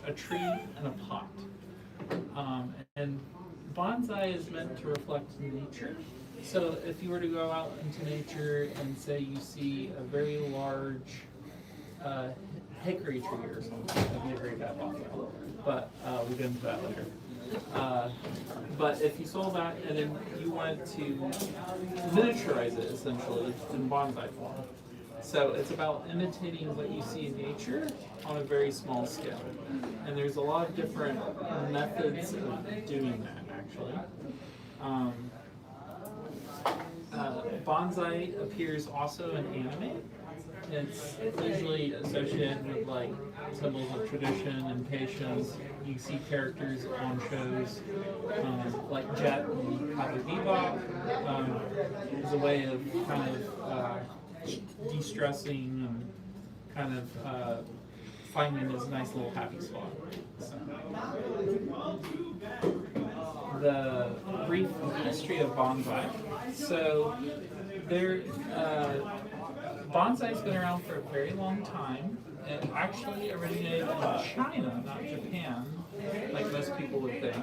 a tree and a pot. And bonsai is meant to reflect nature. So if you were to go out into nature and say you see a very large hickory tree or something, that'd be a very bad bonsai. But we'll get into that later. But if you saw that and then you wanted to miniaturize it essentially in bonsai form. So it's about imitating what you see in nature on a very small scale. And there's a lot of different methods of doing that actually. Bonsai appears also in anime. It's usually associated with like symbols of tradition and patience. You see characters on shows like Jet and Cowboy Bebop as a way of kind of de-stressing and kind of finding his nice little happy spot. So, the brief history of bonsai. So there. Bonsai's been around for a very long time. It actually originated in China, not Japan, like most people would think,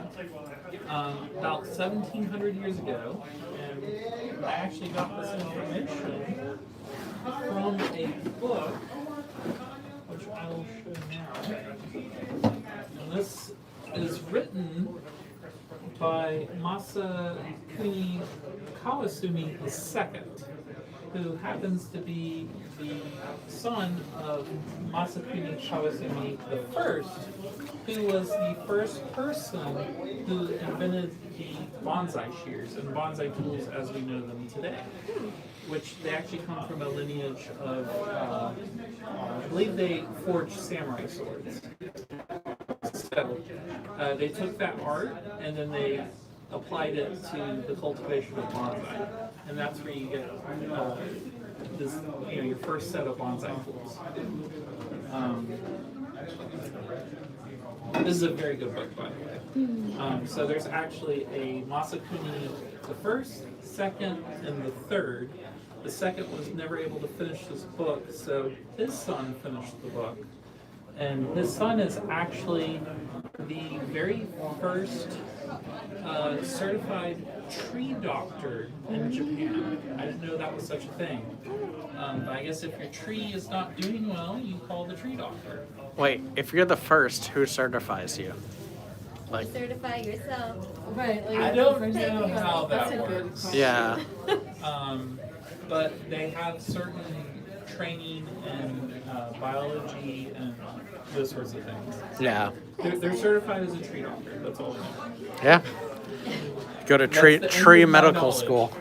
about 1,700 years ago. And I actually got this information from a book, which I will show now. And this is written by Masakuni Kawasumi II. Who happens to be the son of Masakuni Kawasumi I, who was the first person who invented the bonsai shears and bonsai tools as we know them today, which they actually come from a lineage of, I believe they forged samurai swords. So they took that art and then they applied it to the cultivation of bonsai, and that's where you get this, your first set of bonsai tools. This is a very good book, by the way. So there's actually a Masakuni the first, second, and the third. The second was never able to finish this book, so his son finished the book. And his son is actually the very first certified tree doctor in Japan. I didn't know that was such a thing. But I guess if your tree is not doing well, you call the tree doctor. Wait, if you're the first, who certifies you? You certify yourself. Right. Like, I don't know how that works. Yeah. But they have certain training in biology and those sorts of things. Yeah. They're certified as a tree doctor. That's all I know. Yeah. Go to tree medical school.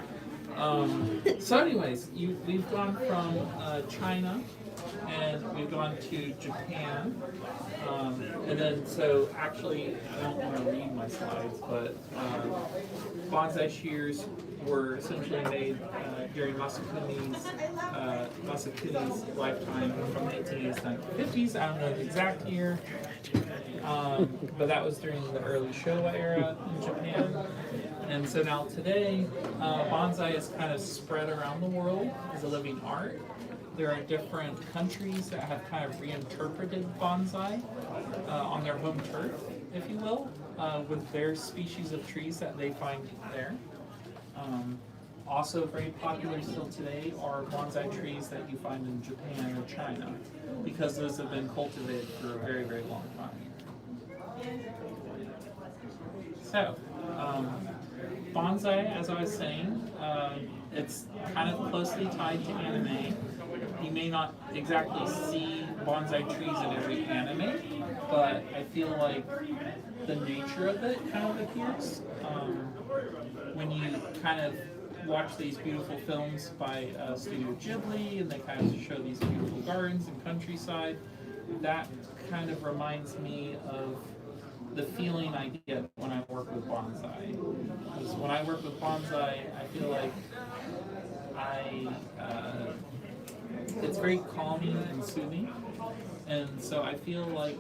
So anyways, we've gone from China and we've gone to Japan. And then, so actually, I don't want to read my slides, but bonsai shears were essentially made during Masakuni's lifetime from the 1880s to 1950s. I don't know the exact year, but that was during the early Showa era in Japan. And so now today, bonsai is kind of spread around the world as a living art. There are different countries that have kind of reinterpreted bonsai on their home turf, if you will, with their species of trees that they find there. Also very popular still today are bonsai trees that you find in Japan or China, because those have been cultivated for a very, very long time. So, bonsai, as I was saying, it's kind of closely tied to anime. You may not exactly see bonsai trees in every anime, but I feel like the nature of it kind of appears. When you kind of watch these beautiful films by Studio Ghibli, and they kind of show these beautiful gardens and countryside, that kind of reminds me of the feeling I get when I work with bonsai. Because when I work with bonsai, I feel like it's very calming and soothing, and so I feel like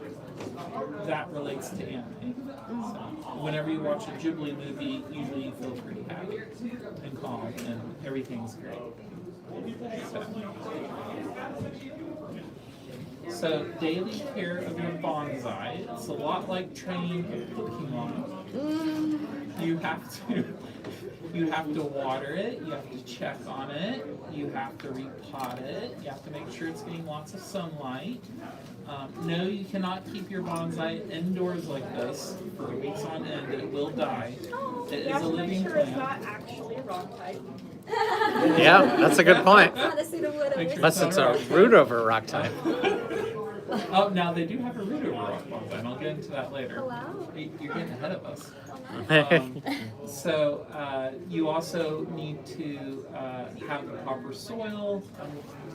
that relates to anime. So whenever you watch a Ghibli movie, usually you feel pretty happy and calm, and everything's great. So. So daily care of your bonsai, it's a lot like training a Pokemon. You have to water it, you have to check on it, you have to repot it, you have to make sure it's getting lots of sunlight. No, you cannot keep your bonsai indoors like this for weeks on end. It will die. It is a living Make sure it's plant. not actually a rock type. Yeah, that's a good point. Not a suit of wood Make over sure Unless it's a rock root over rock type. Oh, now they do have a root over rock bonsai, and I'll get into that later. Oh, wow. You're getting ahead of us. Oh, So you also need to have the proper soil. I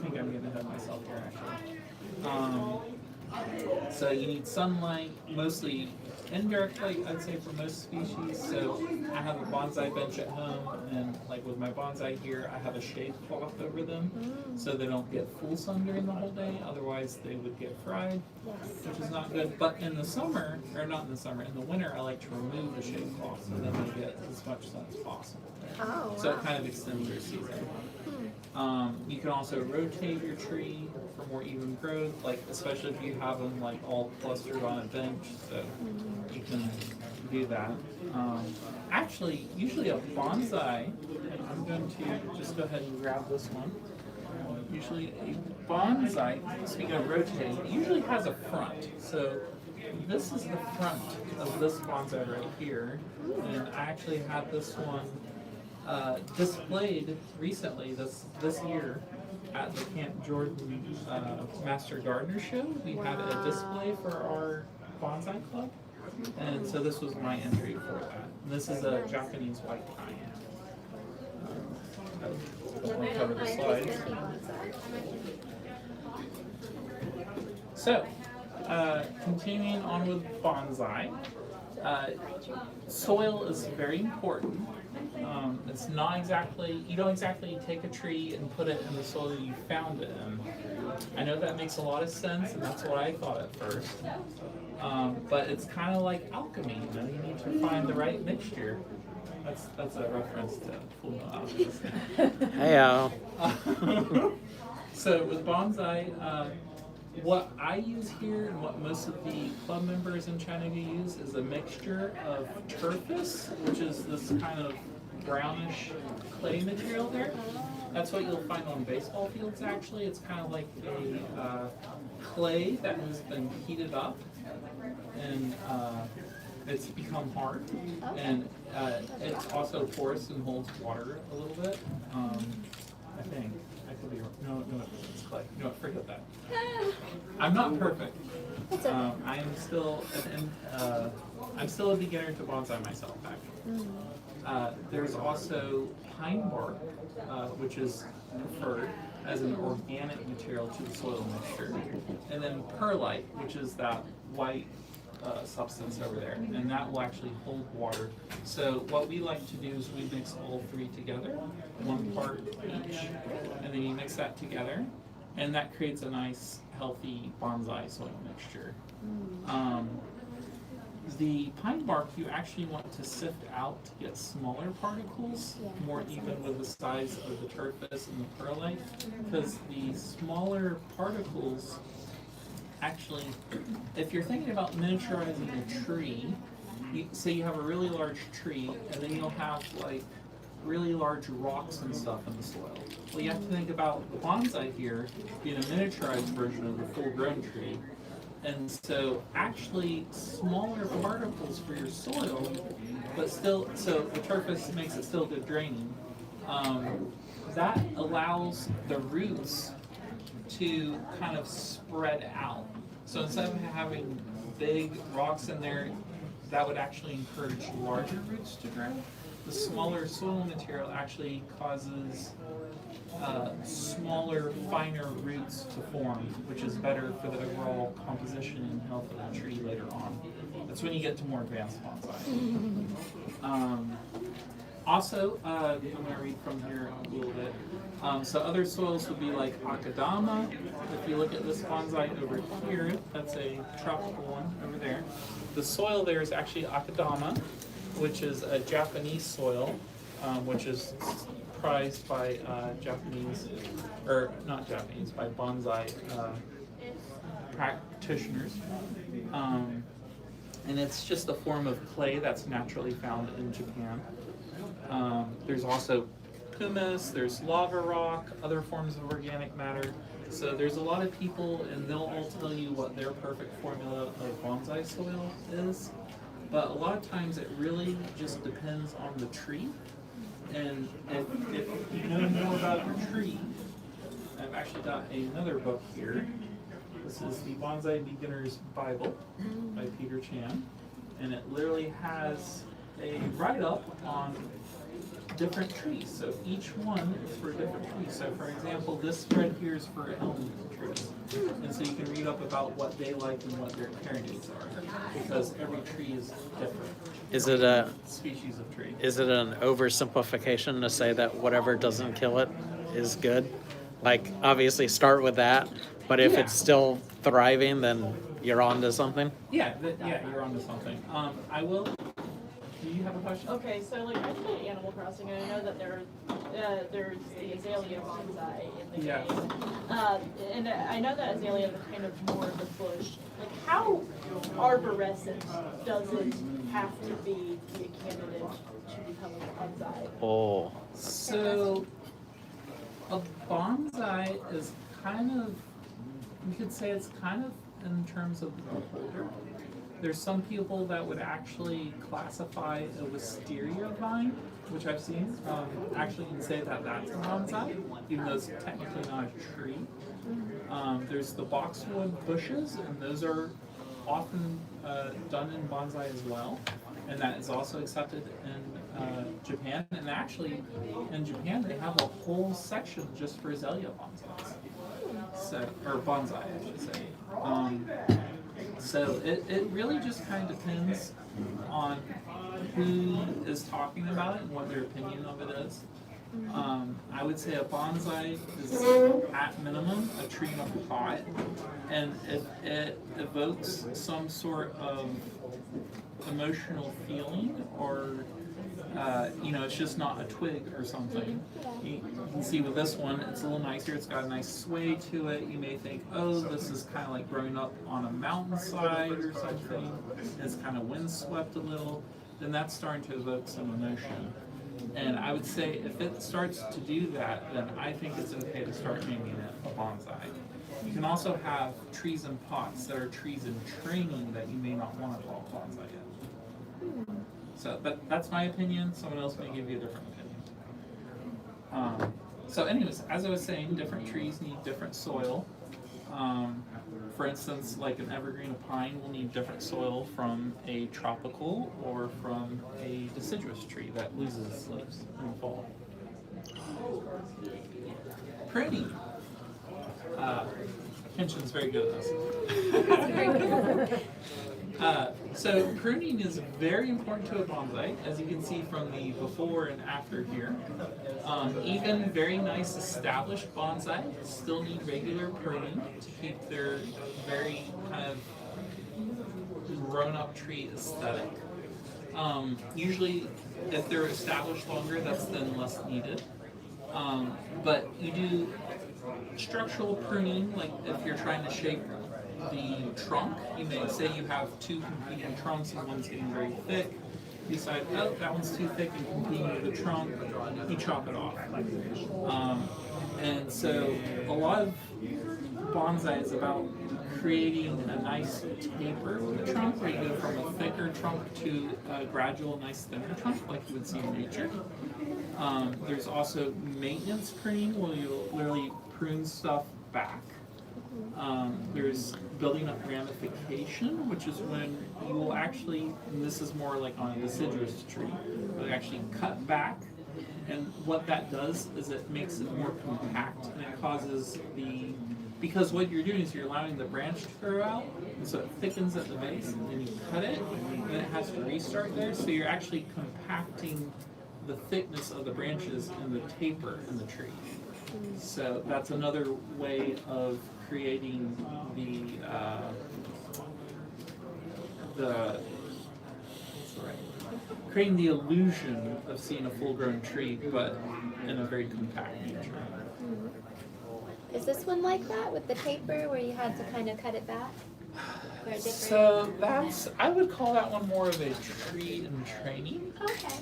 think I'm getting ahead of myself here, actually. So you need sunlight, mostly indirect light, I'd say, for most species. So I have a bonsai bench at home, and like with my bonsai here, I have a shade cloth over them, so they don't get full sun during the whole day. Otherwise, they would get fried, which is not good. But in the summer, or not in the summer, in the winter, I like to remove the shade cloth, so then they get as much sun as possible. Oh, So it wow. kind of extends their season. You can also rotate your tree for more even growth, like especially if you have them like all clustered on a bench, so you can do that. Actually, usually a bonsai, I'm going to just go ahead and grab this one. Usually a bonsai, speaking of rotating, it usually has a front. So this is the front of this bonsai right here, and I actually had this one displayed recently this year at the Camp Jordan Master Gardener Show. We had a display for our bonsai club, and so this was my entry for that. And this is a Japanese white pine. I don't want to cover the slides. So, continuing on with bonsai, soil is very important. It's not exactly, you don't exactly take a tree and put it in the soil you found it in. I know that makes a lot of sense, and that's what I thought at first. But it's kind of like alchemy, you know, you need to find the right mixture. That's a reference to Full Metal Alchemist. Heyo. So with bonsai, what I use here and what most of the club members in China use is a mixture of turfus, which is this kind of brownish clay material there. That's what you'll find on baseball fields actually. It's kind of like a clay that has been heated up and it's become hard. And it's also porous and holds water a little bit. I think. I could be wrong. No, it's clay. No, forget that. I'm not perfect. I am still I'm still a beginner to bonsai myself, actually. There's also pine bark, which is preferred as an organic material to the soil mixture, and then perlite, which is that white substance over there, and that will actually hold water. So what we like to do is we mix all three together, one part each, and then you mix that together, and that creates a nice, healthy bonsai soil mixture. The pine bark you actually want to sift out to get smaller particles, more even with the size of the turfus and the perlite, because the smaller particles actually, if you're thinking about miniaturizing a tree, say you have a really large tree, and then you'll have like really large rocks and stuff in the soil. Well, you have to think about the bonsai here being a miniaturized version of the full-grown tree. And so actually smaller particles for your soil, but still, so the turfus makes it still good draining. That allows the roots to kind of spread out. So instead of having big rocks in there, that would actually encourage larger roots to grow. The smaller soil material actually causes smaller, finer roots to form, which is better for the overall composition and health of the tree later on. That's when you get to more advanced bonsai. Also, I'm going to read from here a little bit. So other soils would be like akadama. If you look at this bonsai over here, that's a tropical one over there. The soil there is actually akadama, which is a Japanese soil, which is prized by Japanese, or not Japanese, by bonsai practitioners. And it's just a form of clay that's naturally found in Japan. There's also pumice, there's lava rock, other forms of organic matter. So there's a lot of people, and they'll all tell you what their perfect formula of bonsai soil is. But a lot of times it really just depends on the tree. And if you know more about your tree, I've actually got another book here. This is the Bonsai Beginner's Bible by Peter Chan. And it literally has a write-up on different trees. So each one is for a different tree. So for example, this spread here is for elm trees. And so you can read up about what they like and what their care needs are. Because every tree is different. Is it a species of tree. Is it an oversimplification to say that whatever doesn't kill it is good? Like, obviously start with that, but if it's still thriving, then you're on to something? Yeah, you're on to something. I will. Do you have a question? Okay, so like I played Animal Crossing, and I know that there's the azalea bonsai in the game. And I know that azalea is kind of more of the bush. Like, how arborescent does it have to be a candidate to become a bonsai? Oh. So a bonsai is kind of, you could say it's kind of in terms of the holder. There's some people that would actually classify a wisteria vine, which I've seen, actually can say that that's a bonsai, even though it's technically not a tree. There's the boxwood bushes, and those are often done in bonsai as well, and that is also accepted in Japan. And actually, in Japan, they have a whole section just for azalea bonsais, so, or bonsai, I should say. So it really just kind of depends on who is talking about it and what their opinion of it is. I would say a bonsai is at minimum a tree in a pot, and if it evokes some sort of emotional feeling, or it's just not a twig or something. You can see with this one, it's a little nicer. It's got a nice sway to it. You may think, oh, this is kind of like growing up on a mountainside or something. It's kind of windswept a little. Then that's starting to evoke some emotion. And I would say if it starts to do that, then I think it's okay to start naming it a bonsai. You can also have trees in pots that are trees in training that you may not want to call bonsai yet. So that's my opinion. Someone else may give you a different opinion. So anyways, as I was saying, different trees need different soil. For instance, like an evergreen, a pine will need different soil from a tropical or from a deciduous tree that loses its leaves in the fall. Pruning. Kenshin's very good at this. So pruning is very important to a bonsai, as you can see from the before and after here. Even very nice established bonsai still need regular pruning to keep their very kind of grown-up tree aesthetic. Usually, if they're established longer, that's then less needed. But you do structural pruning, like if you're trying to shape the trunk. You may say you have two competing trunks and one's getting very thick. You decide, oh, that one's too thick and competing with the trunk, you chop it off. And so a lot of bonsai is about creating a nice taper with the trunk, where you go from a thicker trunk to a gradual, nice thinner trunk, like you would see in nature. There's also maintenance pruning, where you'll literally prune stuff back. There's building up ramification, which is when you will actually, and this is more like on a deciduous tree, you'll actually cut back, and what that does is it makes it more compact, and it causes because what you're doing is you're allowing the branch to grow out, and so it thickens at the base, and then you cut it, and then it has to restart there, so you're actually compacting the thickness of the branches and the taper in the tree. So that's another way of creating creating the illusion of seeing a full-grown tree, but in a very compact nature. Is this one like that with the taper where you had to kind of cut it back? Or a different? So that's, I would call that one more of a tree in training. Okay.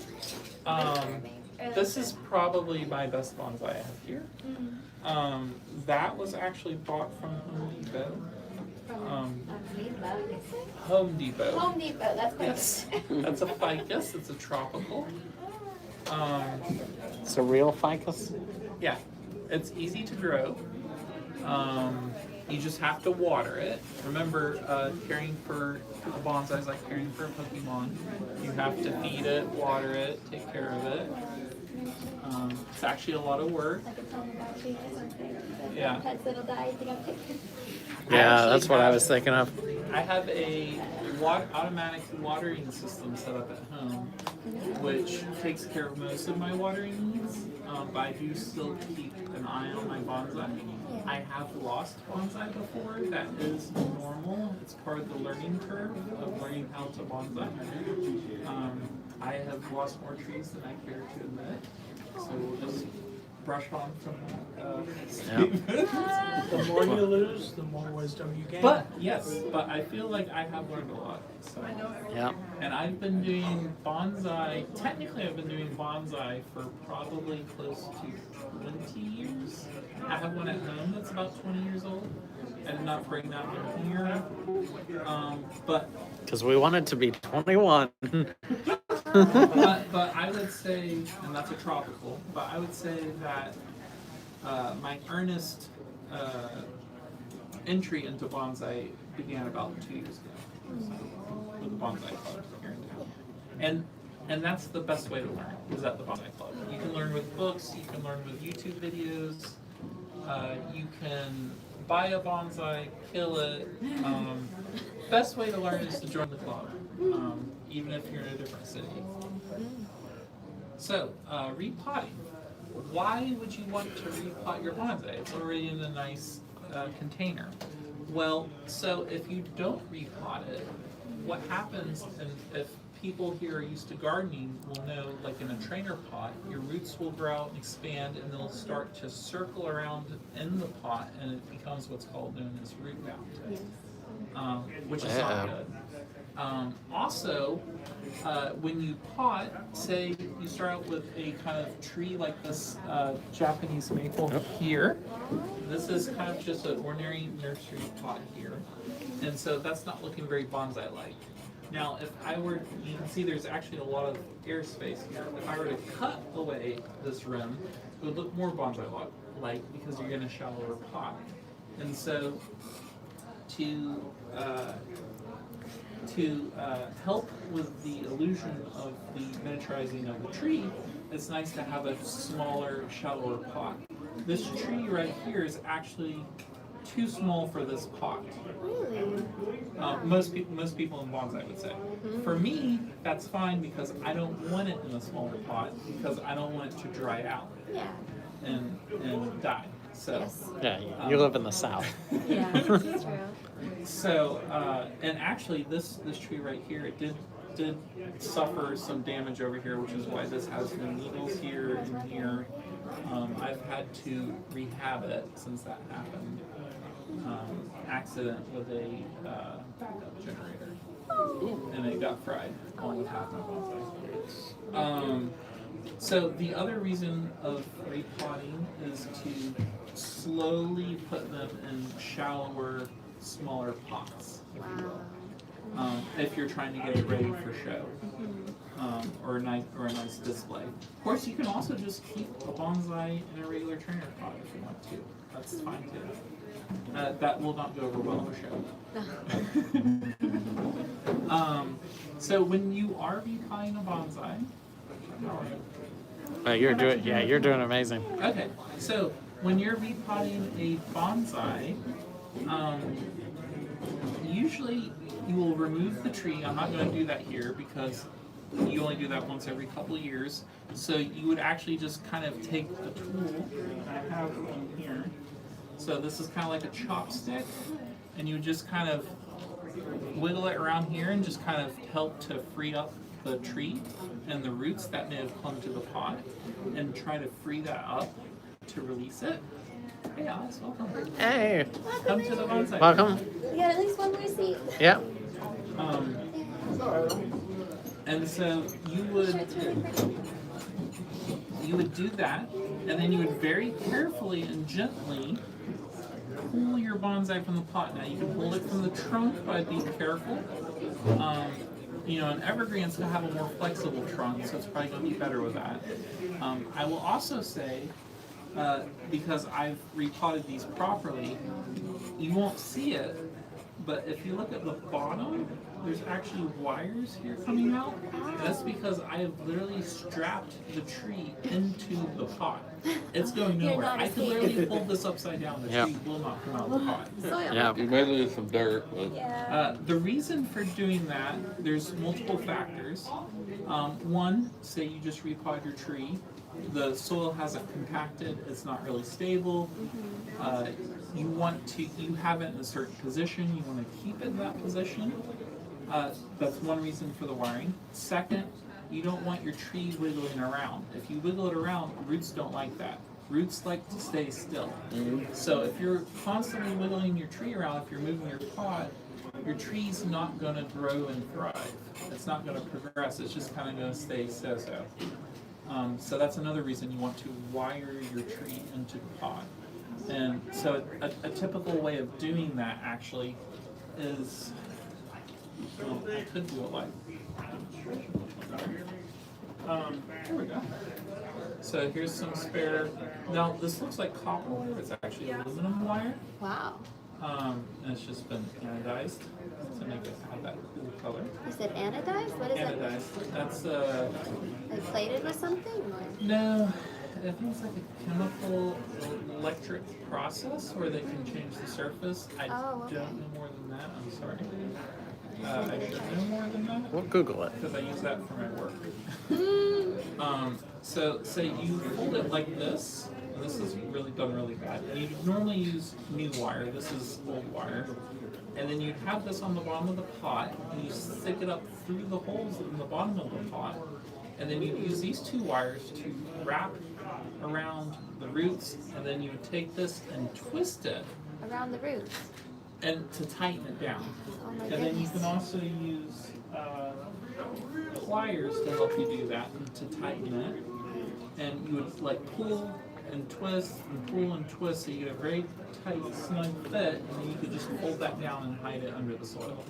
This is probably my best bonsai I have here. Mm-hmm. That was actually bought from Home Depot. Home Home Depot, you said? Depot. Home Depot, that's Yes, close. that's a ficus. It's a tropical. It's a real ficus. Yeah, it's easy to grow. You just have to water it. Remember, caring for a bonsai is like caring for a Pokemon. You have to feed it, water it, take care of it. It's actually a lot of work. Like a Home about you or something. Yeah. Pets that'll die, you think I'm taking. Yeah, that's what I was thinking of. I have a automatic watering system set up at home, which takes care of most of my watering needs. But I do still keep an eye on my bonsai. I have lost bonsai before. That is normal. It's part of the learning curve of learning how to bonsai. I have lost more trees than I care to admit. So we'll just brush on from The more you lose, the more wisdom you gain. But yes, but I feel like I have learned a lot. So. Yeah. And I've been doing bonsai, technically I've been doing bonsai for probably close to 20 years. I have one at home that's about 20 years old. I did not bring that one here. But Because we wanted to be 21. but I would say, and that's a tropical, but I would say that my earnest entry into bonsai began about 2 years ago with the Bonsai Club here in town. And that's the best way to learn, is at the Bonsai Club. You can learn with books, you can learn with YouTube videos, you can buy a bonsai, kill it. Best way to learn is to join the club, even if you're in a different city. So, repotting. Why would you want to repot your bonsai? It's already in a nice container. Well, so if you don't repot it, what happens, and if people here are used to gardening will know, like in a trainer pot, your roots will grow out and expand and they'll start to circle around in the pot and it becomes what's called known as root mount, which is not good. Also, when you pot, say you start out with a kind of tree like this Japanese maple here. This is kind of just an ordinary nursery pot here. And so that's not looking very bonsai-like. Now, if I were, you can see there's actually a lot of airspace here. If I were to cut away this rim, it would look more bonsai-like because you're in a shallower pot. And so to help with the illusion of the miniaturizing of the tree, it's nice to have a smaller, shallower pot. This tree right here is actually too small for this pot. Really? Most people in bonsai would say. For me, that's fine because I don't want it in a smaller pot because I don't want it to dry out Yeah. and die. So. Yes. Yeah, you live in the South. Yeah, that's true. So, and actually, this tree right here, it did suffer some damage over here, which is why this has no needles here and here. I've had to rehab it since that happened. Accident with a backup generator, and it got fried along with half my bonsai. So the other reason of repotting is to slowly put them in shallower, smaller pots. Wow. If you're trying to get it ready for show, or a nice display. Of course, you can also just keep a bonsai in a regular trainer pot if you want to. That's fine too. That will not go over well for show. So when you are repotting a bonsai, You're doing amazing. okay, so when you're repotting a bonsai, usually you will remove the tree. I'm not going to do that here because you only do that once every couple of years. So you would actually just kind of take the tool that I have in here. So this is kind of like a chopstick, and you would just kind of wiggle it around here and just kind of help to free up the tree and the roots that may have clung to the pot and try to free that up to release it. Hey, Alex, welcome. Hey, Come to the bonsai. welcome. We got at least one more seat. Yeah. And so Shirt's really pretty. you would do that, and then you would very carefully and gently pull your bonsai from the pot. Now you can hold it from the trunk by being careful. You know, an evergreen's gonna have a more flexible trunk, so it's probably gonna be better with that. I will also say, because I've repotted these properly, you won't see it, but if you look at the bottom, there's actually wires here coming out. That's because I have literally strapped the tree into the pot. It's going You're nowhere. not I could escaping. literally hold this upside down. The Yeah. tree will not come out of the pot. Soil. Yeah. You may lose some dirt, but Yeah. The reason for doing that, there's multiple factors. One, say you just repot your tree, the soil hasn't compacted, it's not really stable. You have it in a certain position, you want to keep it in that position. That's one reason for the wiring. Second, you don't want your tree wiggling around. If you wiggle it around, roots don't like that. Roots like to stay still. So if you're constantly wiggling your tree around, if you're moving your pot, your tree's not going to grow and thrive. It's not going to progress. It's just kind of going to stay so-so. So that's another reason you want to wire your tree into the pot. And so a typical way of doing that actually is, I could do it like, here we go. So here's some spare, now this looks like copper wire, it's actually aluminum wire. Wow. And it's just been anodized to make it have that cool color. You said anodized? What is that? Anodized, that's Like plated with something? Or? no, I think it's like a chemical electric process where they can change the surface. I Oh, okay. don't know more than that, I'm sorry. I should know more than that. We'll Google it. Because I use that for my work. So say you hold it like this. This is really done really bad. You normally use new wire. This is old wire. And then you'd have this on the bottom of the pot, and you stick it up through the holes in the bottom of the pot. And then you use these two wires to wrap around the roots, and then you would take this and twist it Around the roots. and to tighten it down. Oh my And then you goodness. can also use pliers to help you do that and to tighten it. And you would like pull and twist and pull and twist so you get a very tight, snug fit, and then you could just fold that down and hide it under the soil.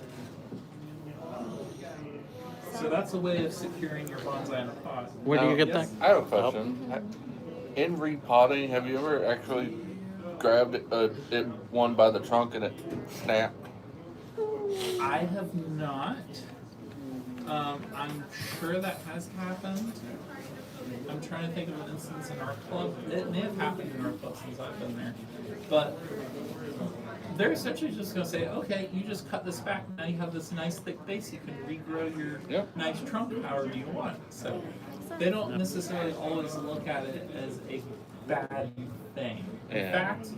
So that's a way of securing your bonsai in a pot. Where do you get Yes? I have a question. In repotting, have you ever actually grabbed one by the trunk and it snapped? I have not. I'm sure that has happened. I'm trying to think of an instance in our club. It may have happened in our club since I've been there. But they're essentially just going to say, okay, you just cut this back. Now you have this nice thick base. You can regrow your nice trunk however you want. So they don't necessarily always look at it as a bad thing. In fact,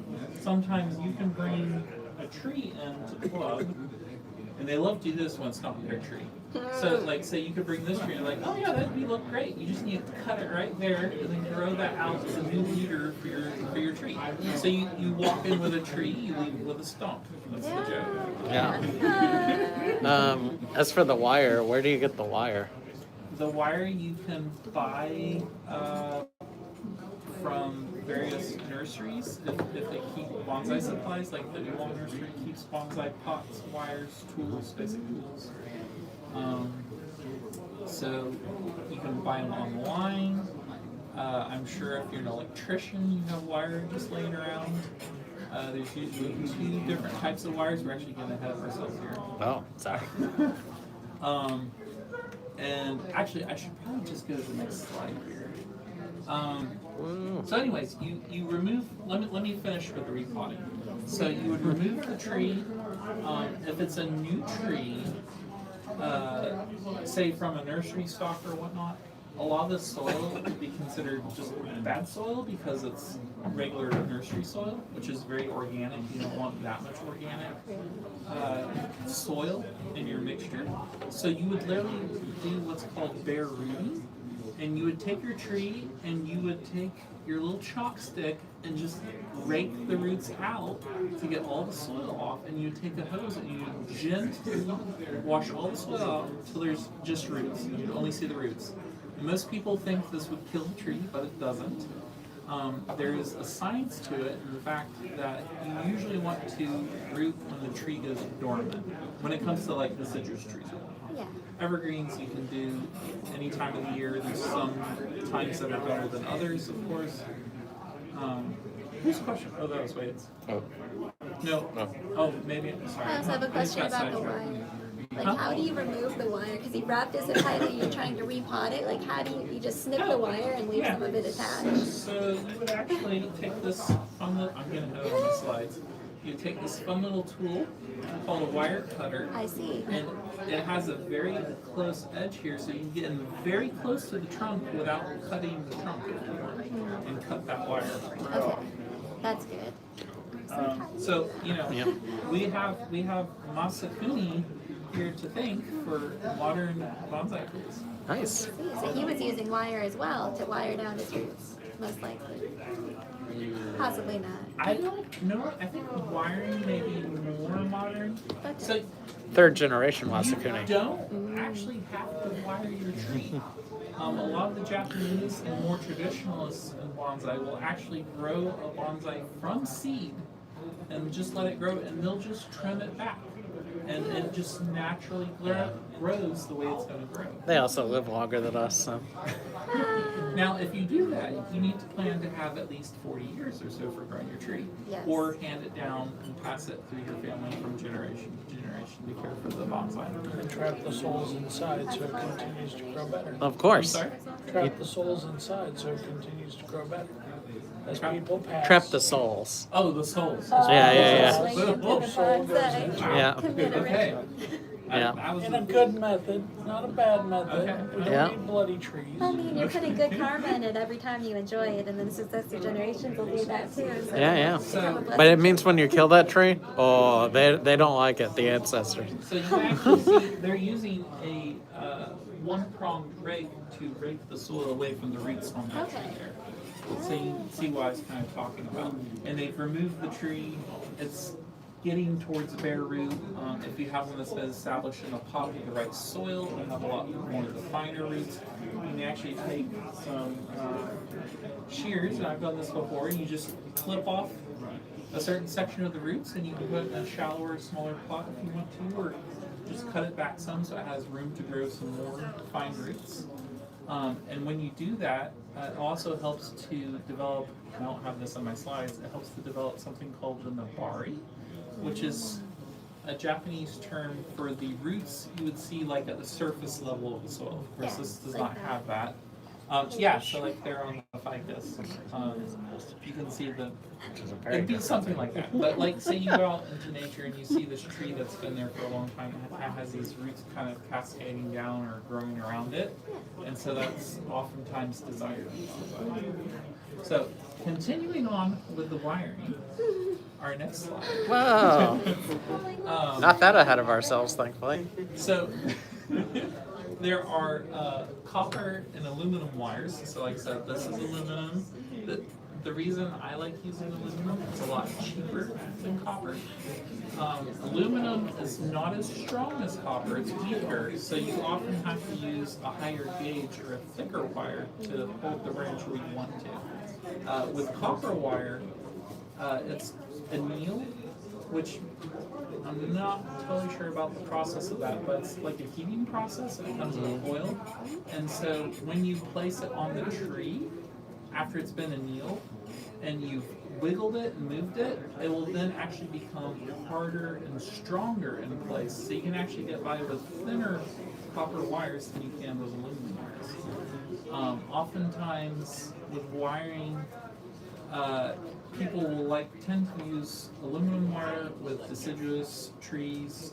sometimes you can bring a tree into the club, and they love to do this when it's not their tree. So, like, say you could bring this tree, and like, oh yeah, that'd look great. You just need to cut it right there, and then grow that out as a new leader for your tree. So you walk in with a tree, you leave with a stump. That's the joke. Yeah. As for the wire, where do you get the wire? The wire you can buy from various nurseries if they keep bonsai supplies, like the New Nursery keeps bonsai pots, wires, tools, basic tools. So you can buy them online. I'm sure if you're an electrician, you have wire just laying around. There's usually 2 different types of wires. We're actually getting ahead of ourselves here. Oh, sorry. And actually, I should probably just go to the next slide here. So anyways, you remove, let me finish with the repotting. So you would remove the tree. If it's a new tree, say from a nursery stock or whatnot, a lot of the soil would be considered just bad soil because it's regular nursery soil, which is very organic. You don't want that much organic soil in your mixture. So you would literally do what's called bare rooting, and you would take your tree and you would take your little chopstick and just rake the roots out to get all the soil off, and you take a hose and you gently wash all the soil out until there's just roots, and you only see the roots. Most people think this would kill the tree, but it doesn't. There is a science to it in the fact that you usually want to root when the tree goes dormant. When it comes to like deciduous trees. Yeah. Evergreens you can do any time of the year. There's some times that are better than others, of course. Whose question? Oh, that was Wade's. Oh, No. no. Oh, maybe. Sorry. I also have a question Got about the sidetracked. wire. Like, how do you remove the wire? Because you wrapped it so tightly, you're trying to repot it. Like, how do you just snip the wire and leave some of it attached? So you would actually take this fun little, I'm gonna have it on the slides. You take this fun little tool called a wire cutter. I see. And it has a very close edge here, so you can get in very close to the trunk without cutting the trunk if you want, and cut that wire. Okay, that's good. So Yep. we have Masakuni here to thank for modern bonsai tools. Nice. See, so he was using wire as well to wire down his roots, most likely. Possibly not. I don't know. I think wiring may be more modern. So Third generation you Masakuni. don't actually have to wire your tree. A lot of the Japanese and more traditionalists in bonsai will actually grow a bonsai from seed and just let it grow, and they'll just trim it back. And it just naturally grows the way it's going to grow. They also live longer than us, so. Now, if you do that, you need to plan to have at least 40 years or so for growing your tree. Yes. Or hand it down and pass it through your family from generation to generation to care for the bonsai. And trap the souls inside so it continues to grow better. Of course. Sorry? Trap the souls inside so it continues to grow better. As people pass. Trap the souls. Oh, the souls. Yeah. Like into the bonsai. Yeah. Commit a Okay. ritual. Yeah. I was In a good method, not a bad method. Okay. We don't Yeah. need bloody trees. I mean, you're putting good karma in it every time you enjoy it, and then the successive generations will do that too. So Yeah. So- become a blessing. But it means when you kill that tree, oh, they don't like it, the ancestors. So you can actually see they're using a one-pronged rake to rake the soil away from the roots on that tree there. So you can see what I was kind of talking about. And they've removed the tree. It's getting towards bare root. If you have one that's been established in a pot with the right soil, you have a lot more of the finer roots. You can actually take some shears, and I've done this before, and you just clip off a certain section of the roots, and you can put it in a shallower, smaller pot if you want to, or just cut it back some so it has room to grow some more fine roots. And when you do that, it also helps to develop, I don't have this on my slides, it helps to develop something called the nabari, which is a Japanese term for the roots you would see like at the surface level of the soil. Of course, Yeah, this does like not that. have that. Yeah, so like they're on the ficus. You can see the, it'd be something like that. But like say you go out into nature and you see this tree that's been there for a long time and it has these roots kind of cascading down or growing around it. And so that's oftentimes desired. So continuing on with the wiring, our next slide. Whoa. Not that ahead of ourselves, thankfully. So there are copper and aluminum wires. So like I said, this is aluminum. The reason I like using aluminum, it's a lot cheaper than copper. Aluminum is not as strong as copper, it's weaker, so you often have to use a higher gauge or a thicker wire to hold the branch where you want to. With copper wire, it's annealed, which I'm not totally sure about the process of that, but it's like a heating process and it comes with oil. And so when you place it on the tree, after it's been annealed, and you've wiggled it and moved it, it will then actually become harder and stronger in place. So you can actually get by with thinner copper wires than you can with aluminum wires. Oftentimes with wiring, people will tend to use aluminum wire with deciduous trees.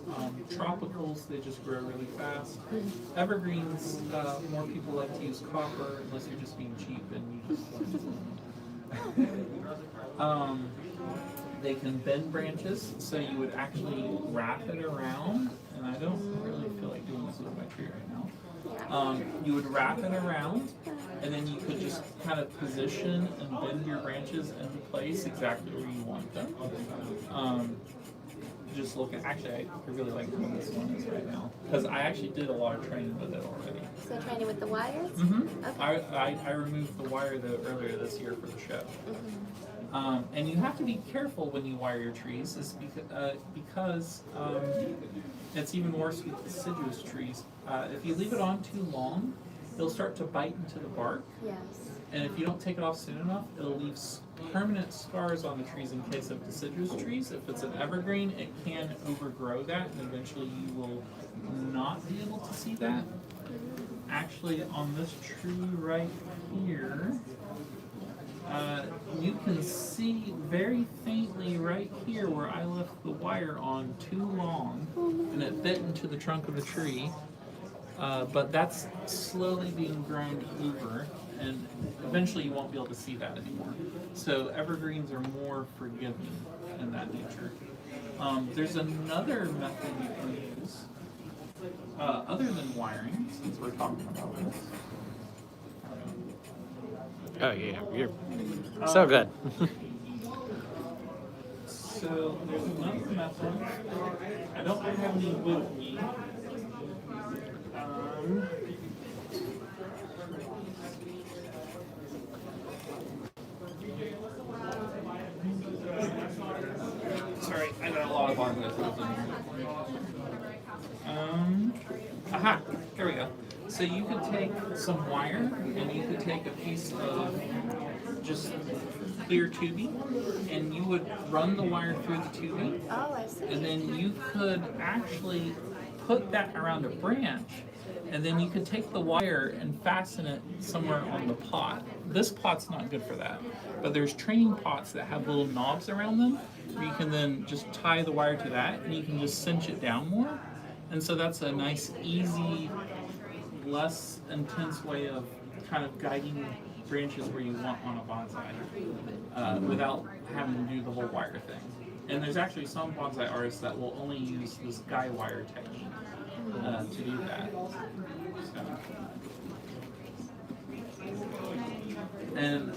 Tropicals, they just grow really fast. Evergreens, more people like to use copper unless you're just being cheap and you just want to use aluminum. They can bend branches, so you would actually wrap it around, and I don't really feel like doing this with my tree right now. You would wrap it around, and then you could just kind of position and bend your branches into place exactly where you want them. Just look at, actually, I really like where this one is right now, because I actually did a lot of training with it already. So training with the wires? Okay. I removed the wire though earlier this year for the show. And you have to be careful when you wire your trees, is because it's even worse with deciduous trees. If you leave it on too long, they'll start to bite into the bark. Yes. And if you don't take it off soon enough, it'll leave permanent scars on the trees in case of deciduous trees. If it's an evergreen, it can overgrow that, and eventually you will not be able to see that. Actually, on this tree right here, you can see very faintly right here where I left the wire on too long, and it bit into the trunk of the tree. But that's slowly being ground over, and eventually you won't be able to see that anymore. So evergreens are more forgiving in that nature. There's another method you can use, other than wiring, since we're talking about this. Oh yeah, you're so good. So there's another method. I don't have any with me. Sorry, I got a lot of bonsai tools in here. Aha, here we go. So you could take some wire and you could take a piece of just clear tubing, and you would run the wire through the tubing, Oh, I see. and then you could actually put that around a branch, and then you could take the wire and fasten it somewhere on the pot. This pot's not good for that, but there's training pots that have little knobs around them where you can then just tie the wire to that, and you can just cinch it down more. And so that's a nice, easy, less intense way of kind of guiding branches where you want on a bonsai without having to do the whole wire thing. And there's actually some bonsai artists that will only use this guy wire technique to do that. So. And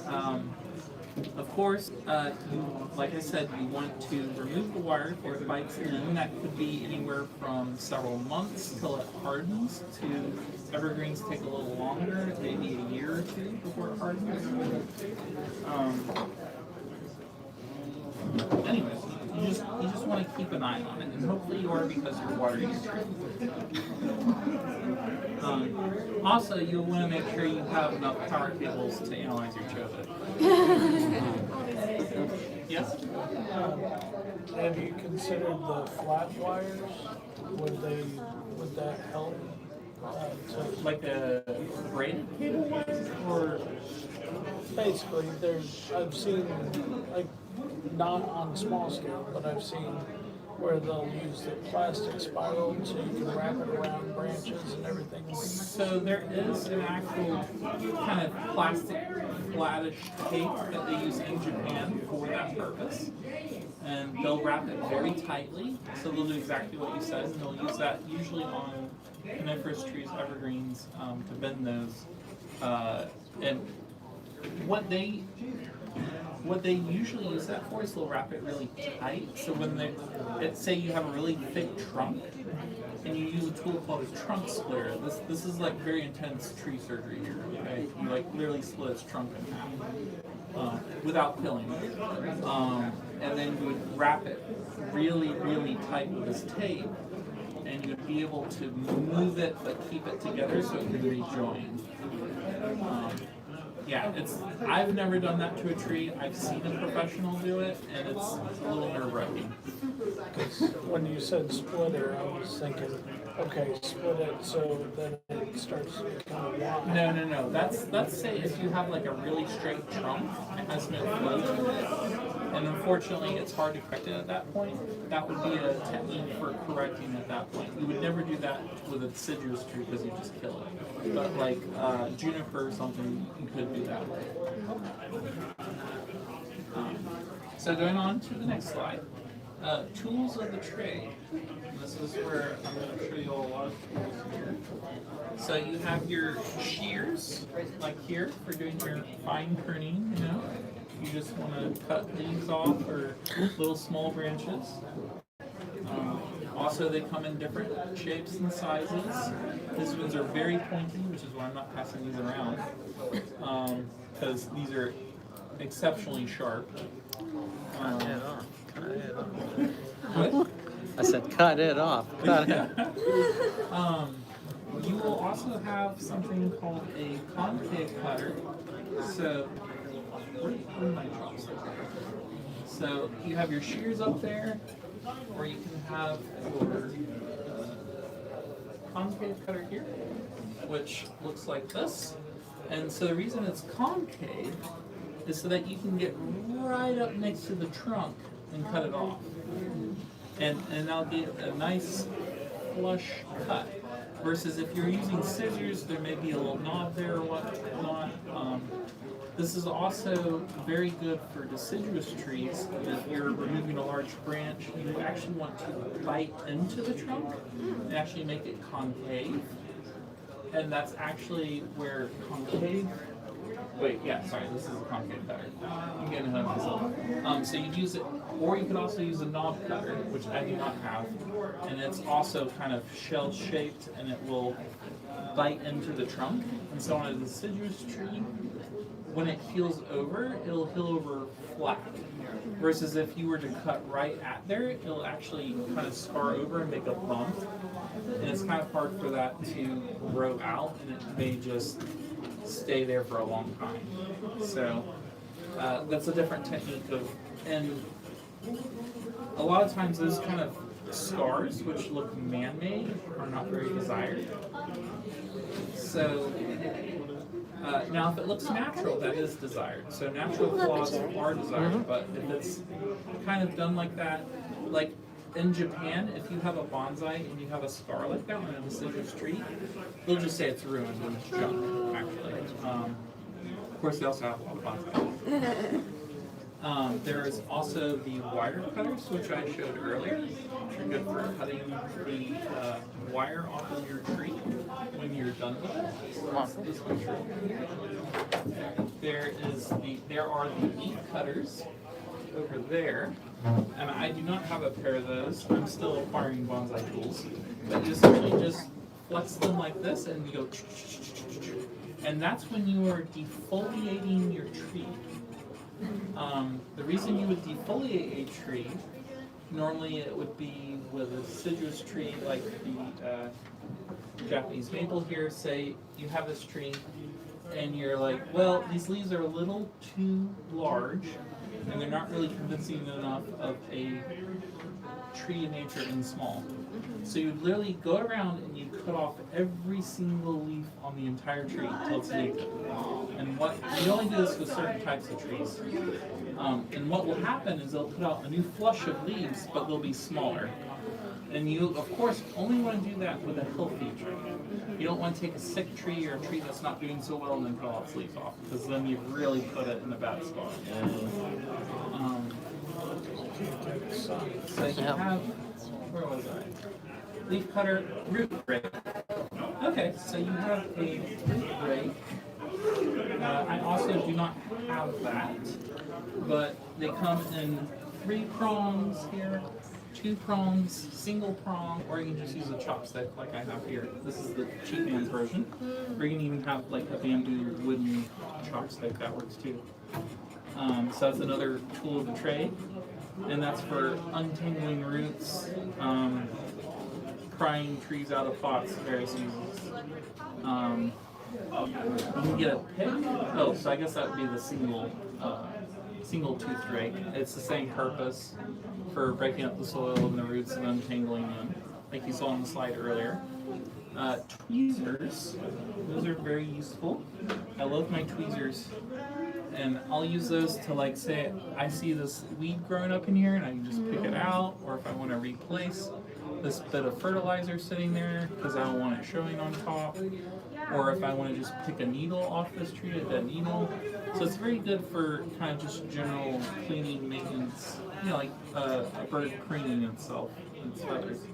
of course, like I said, you want to remove the wire before it bites in. That could be anywhere from several months till it hardens to evergreens take a little longer, maybe a year or two before it hardens. Anyways, you just want to keep an eye on it, and hopefully you are, because you're watering your tree. Also, you'll want to make sure you have enough power cables to analyze your chocolate. Yes? Have you considered the flat wires? Would that help? Like a braided cable, or Basically, I've seen, like, not on small scale, but I've seen where they'll use the plastic spiral so you can wrap it around branches and everything. so there is an actual kind of plastic flattish tape that they use in Japan for that purpose. And they'll wrap it very tightly, so they'll do exactly what you said, and they'll use that usually on coniferous trees, evergreens, to bend those. And what they usually use that for is they'll wrap it really tight. So when say you have a really thick trunk, and you use a tool called a trunk splitter. This is like very intense tree surgery here. Okay, you like literally split its trunk in half without killing it. And then you would wrap it really, really tight with this tape, and you'd be able to move it but keep it together so it can rejoin. Yeah, I've never done that to a tree. I've seen a professional do it, and it's a little nerve-wracking. When you said splitter, I was thinking, okay, split it so that it starts to become wide. No. That's say if you have like a really straight trunk and has no flow to it, and unfortunately it's hard to correct it at that point. That would be a technique for correcting at that point. You would never do that with a deciduous tree because you just kill it. But like juniper or something, you could do that way. So going on to the next slide. Tools of the trade. This is where I'm going to show you a lot of tools here. So you have your shears, like here, for doing your fine pruning, you know. You just want to cut leaves off or little small branches. Also, they come in different shapes and sizes. These ones are very pointy, which is why I'm not passing these around, because these are exceptionally sharp. Cut it off. Cut it off. What? I said, cut it off. Cut it. You will also have something called a concave cutter. So, where are my chops? So you have your shears up there, or you can have your concave cutter here, which looks like this. And so the reason it's concave is so that you can get right up next to the trunk and cut it off. And that'll get a nice flush cut. Versus if you're using scissors, there may be a little knob there or whatnot. This is also very good for deciduous trees. If you're removing a large branch, you actually want to bite into the trunk and actually make it concave. And that's actually where concave. Wait, yeah, sorry, this is a concave cutter. I'm getting ahead of myself. So you'd use it, or you could also use a knob cutter, which I do not have. And it's also kind of shell-shaped, and it will bite into the trunk. And so on a deciduous tree, when it heals over, it'll heal over flat. Versus if you were to cut right at there, it'll actually kind of scar over and make a bump. And it's kind of hard for that to grow out, and it may just stay there for a long time. So that's a different technique and a lot of times those kind of scars, which look man-made, are not very desired. So now if it looks natural, that is desired. So natural flaws are desired, but if it's kind of done like that, like in Japan, if you have a bonsai and you have a scar like that on a deciduous tree, they'll just say it's ruined and it's junk, actually. Of course, they also have a lot of bonsai. There is also the wire cutters, which I showed earlier, which are good for cutting the wire off of your tree when you're done with it. There are the leaf cutters over there, and I do not have a pair of those. I'm still acquiring bonsai tools. But you essentially just flex them like this, and you go, and that's when you are defoliating your tree. The reason you would defoliate a tree, normally it would be with a deciduous tree like the Japanese maple here. Say you have this tree, and you're like, well, these leaves are a little too large, and they're not really convincing enough of a tree in nature and small. So you literally go around and you cut off every single leaf on the entire tree until it's naked. And you only do this with certain types of trees. And what will happen is they'll put out a new flush of leaves, but they'll be smaller. And you, of course, only want to do that with a healthy tree. You don't want to take a sick tree or a tree that's not doing so well and then cut all its leaves off, because then you've really put it in a bad spot. So you have, where was I? Leaf cutter, root rake. Okay, so you have a root rake. I also do not have that, but they come in 3 prongs here, 2 prongs, single prong, or you can just use a chopstick like I have here. This is the cheap man's version. Or you can even have like a bamboo wooden chopstick, that works too. So that's another tool of the trade, and that's for untangling roots, prying trees out of pots, various uses. You can get a pick. Oh, so I guess that would be the single tooth rake. It's the same purpose for breaking up the soil and the roots and untangling them, like you saw on the slide earlier. Tweezers, those are very useful. I love my tweezers, and I'll use those to, like, say I see this weed growing up in here and I can just pick it out, or if I want to replace this bit of fertilizer sitting there because I don't want it showing on top, or if I want to just pick a needle off this tree, a dead needle. So it's very good for kind of just general cleaning, maintenance, you know, like a bird preening itself, its feathers.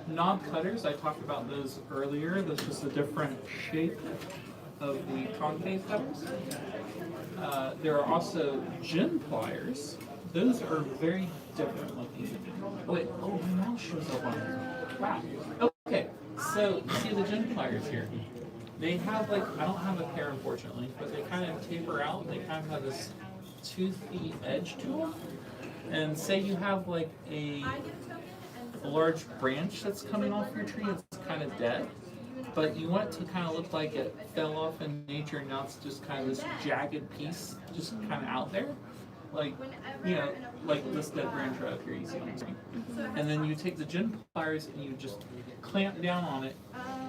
knob cutters, I talked about those earlier. That's just a different shape of the concave cutters. There are also gin pliers. Those are very different looking. Oh, wait, oh, my mouse shows up on it. Wow. Okay, so you see the gin pliers here. They have like, I don't have a pair unfortunately, but they kind of taper out. They kind of have this toothy edge to them. And say you have like a large branch that's coming off your tree, it's kind of dead, but you want it to kind of look like it fell off in nature and now it's just kind of this jagged piece just kind of out there. Like, you know, like this dead branch right up here you see on the screen. And then you take the gin pliers and you just clamp down on it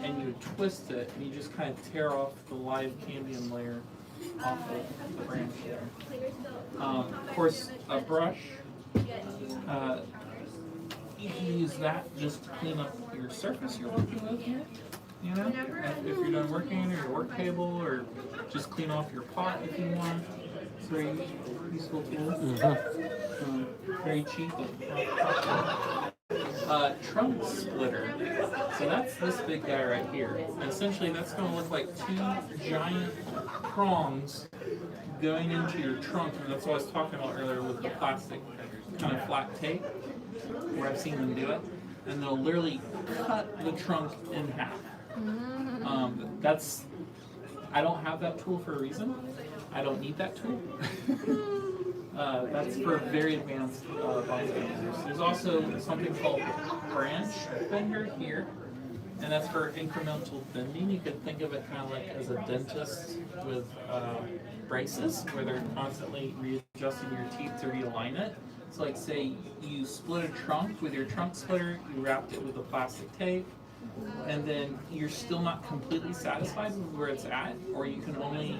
and you twist it and you just kind of tear off the live cambium layer off of the branch there. Of course, a brush, you can use that just to clean up your surface you're working with here. You know, if you're done working on your work table, or just clean off your pot if you want. It's a very useful tool. Very cheap. Trunk splitter. So that's this big guy right here. And essentially that's going to look like two giant prongs going into your trunk. And that's what I was talking about earlier with the plastic kind of flat tape, where I've seen them do it. And they'll literally cut the trunk in half. I don't have that tool for a reason. I don't need that tool. That's for very advanced bonsai users. There's also something called branch bender here, and that's for incremental bending. You could think of it kind of like as a dentist with braces, where they're constantly readjusting your teeth to realign it. So like say you split a trunk with your trunk splitter, you wrapped it with a plastic tape, and then you're still not completely satisfied with where it's at, or you can only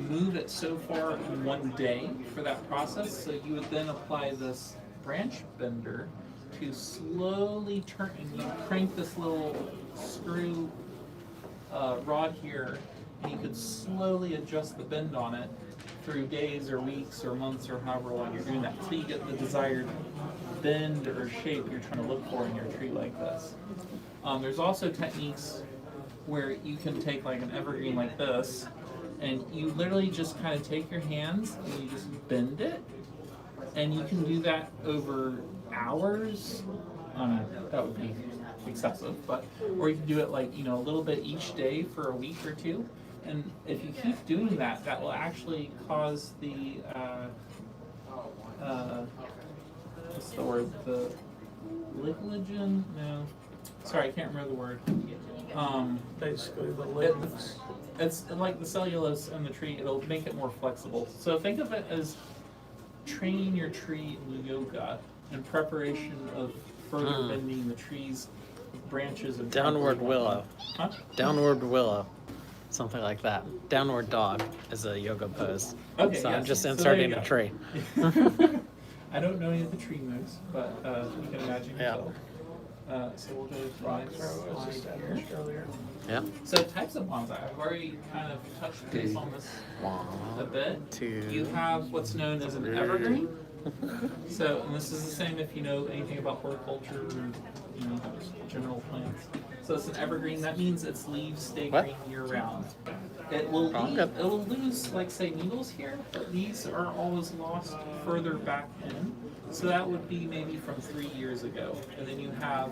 move it so far in one day for that process. So you would then apply this branch bender to slowly turn, and you crank this little screw rod here, and you could slowly adjust the bend on it through days or weeks or months or however long you're doing that, until you get the desired bend or shape you're trying to look for in your tree like this. There's also techniques where you can take like an evergreen like this, and you literally just kind of take your hands and you just bend it, and you can do that over hours. That would be excessive, but or you can do it like, you know, a little bit each day for a week or two, and if you keep doing that, that will actually cause the what's the word? The lignogen? No. Sorry, I can't remember the word. Basically the ligaments. It's like the cellulose in the tree, it'll make it more flexible. So think of it as training your tree in yoga in preparation of further bending the tree's branches and Downward willow. Huh? Downward willow. Something like that. Downward dog is a yoga pose. Okay, So I'm yes. just So inserting there a you tree. I don't know any of the tree moves, but you can imagine Yeah. yourself. So we'll go to the Rock next throw was slide established here. earlier. Yeah. So types of bonsai, I've already kind of touched base on this a bit. Two. You have what's known as an evergreen. So, and this is the same if you know anything about horticulture or, you know, just general plants. So it's an evergreen. That means its leaves stay What? green year round. It will lose, like say, needles here, but these are always lost further back in. So that would be maybe from 3 years ago. And then you have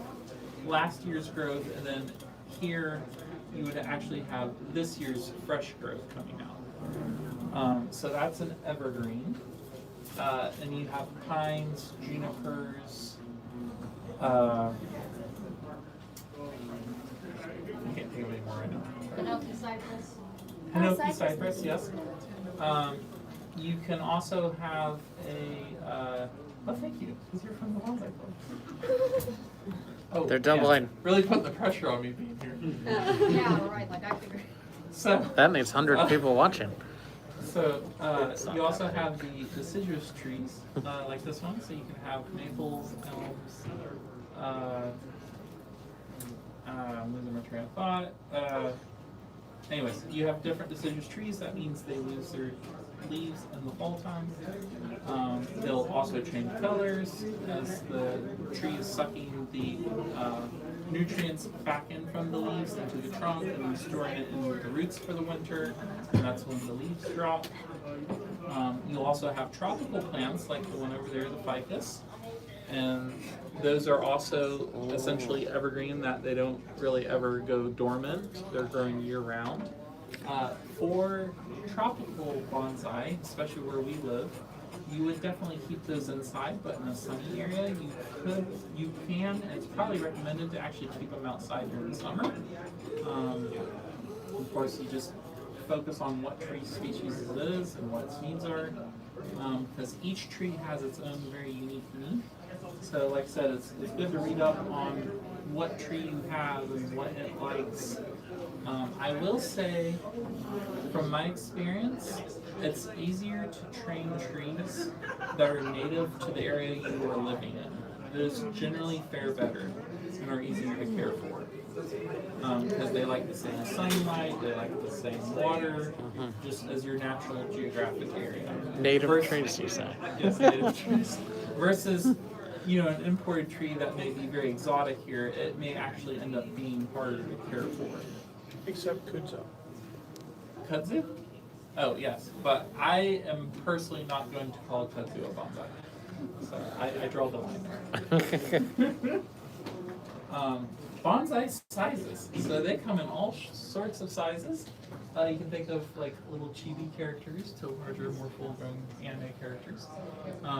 last year's growth, and then here you would actually have this year's fresh growth coming out. So that's an evergreen. And you have pines, junipers, I can't think of any more right now. Hinoki cypress. Hinoki cypress, yes. You can also have a, oh, thank you, because you're from the Bonsai Club. Oh, They're yeah. doubling. Really putting the pressure on me being here. Yeah, right, like I figured. So, That needs 100 people watching. So you also have the deciduous trees like this one. So you can have maples, elms. I'm losing my train of thought. Anyways, you have different deciduous trees. That means they lose their leaves in the fall time. They'll also change colors as the tree is sucking the nutrients back in from the leaves into the trunk and then storing it in the roots for the winter, and that's when the leaves drop. You'll also have tropical plants like the one over there, the ficus, and those are also essentially evergreen, that they don't really ever go dormant. They're growing year round. For tropical bonsai, especially where we live, you would definitely keep those inside, but in a sunny area, you can, and it's probably recommended to actually keep them outside during the summer. Of course, you just focus on what tree species it is and what its needs are, because each tree has its own very unique need. So like I said, it's good to read up on what tree you have and what it likes. I will say, from my experience, it's easier to train trees that are native to the area you are living in. Those generally fare better and are easier to care for. Because they like the same sunlight, they like the same water, just as your natural geographic area. Native trees, you say? Yes, native trees. Versus, you know, an imported tree that may be very exotic here, it may actually end up being harder to care for. Except kudzu. Kudzu? Oh, yes. But I am personally not going to call kudzu a bonsai. So I draw the line there. Bonsai sizes. So they come in all sorts of sizes. You can think of like little chibi characters to larger, more full-grown anime characters.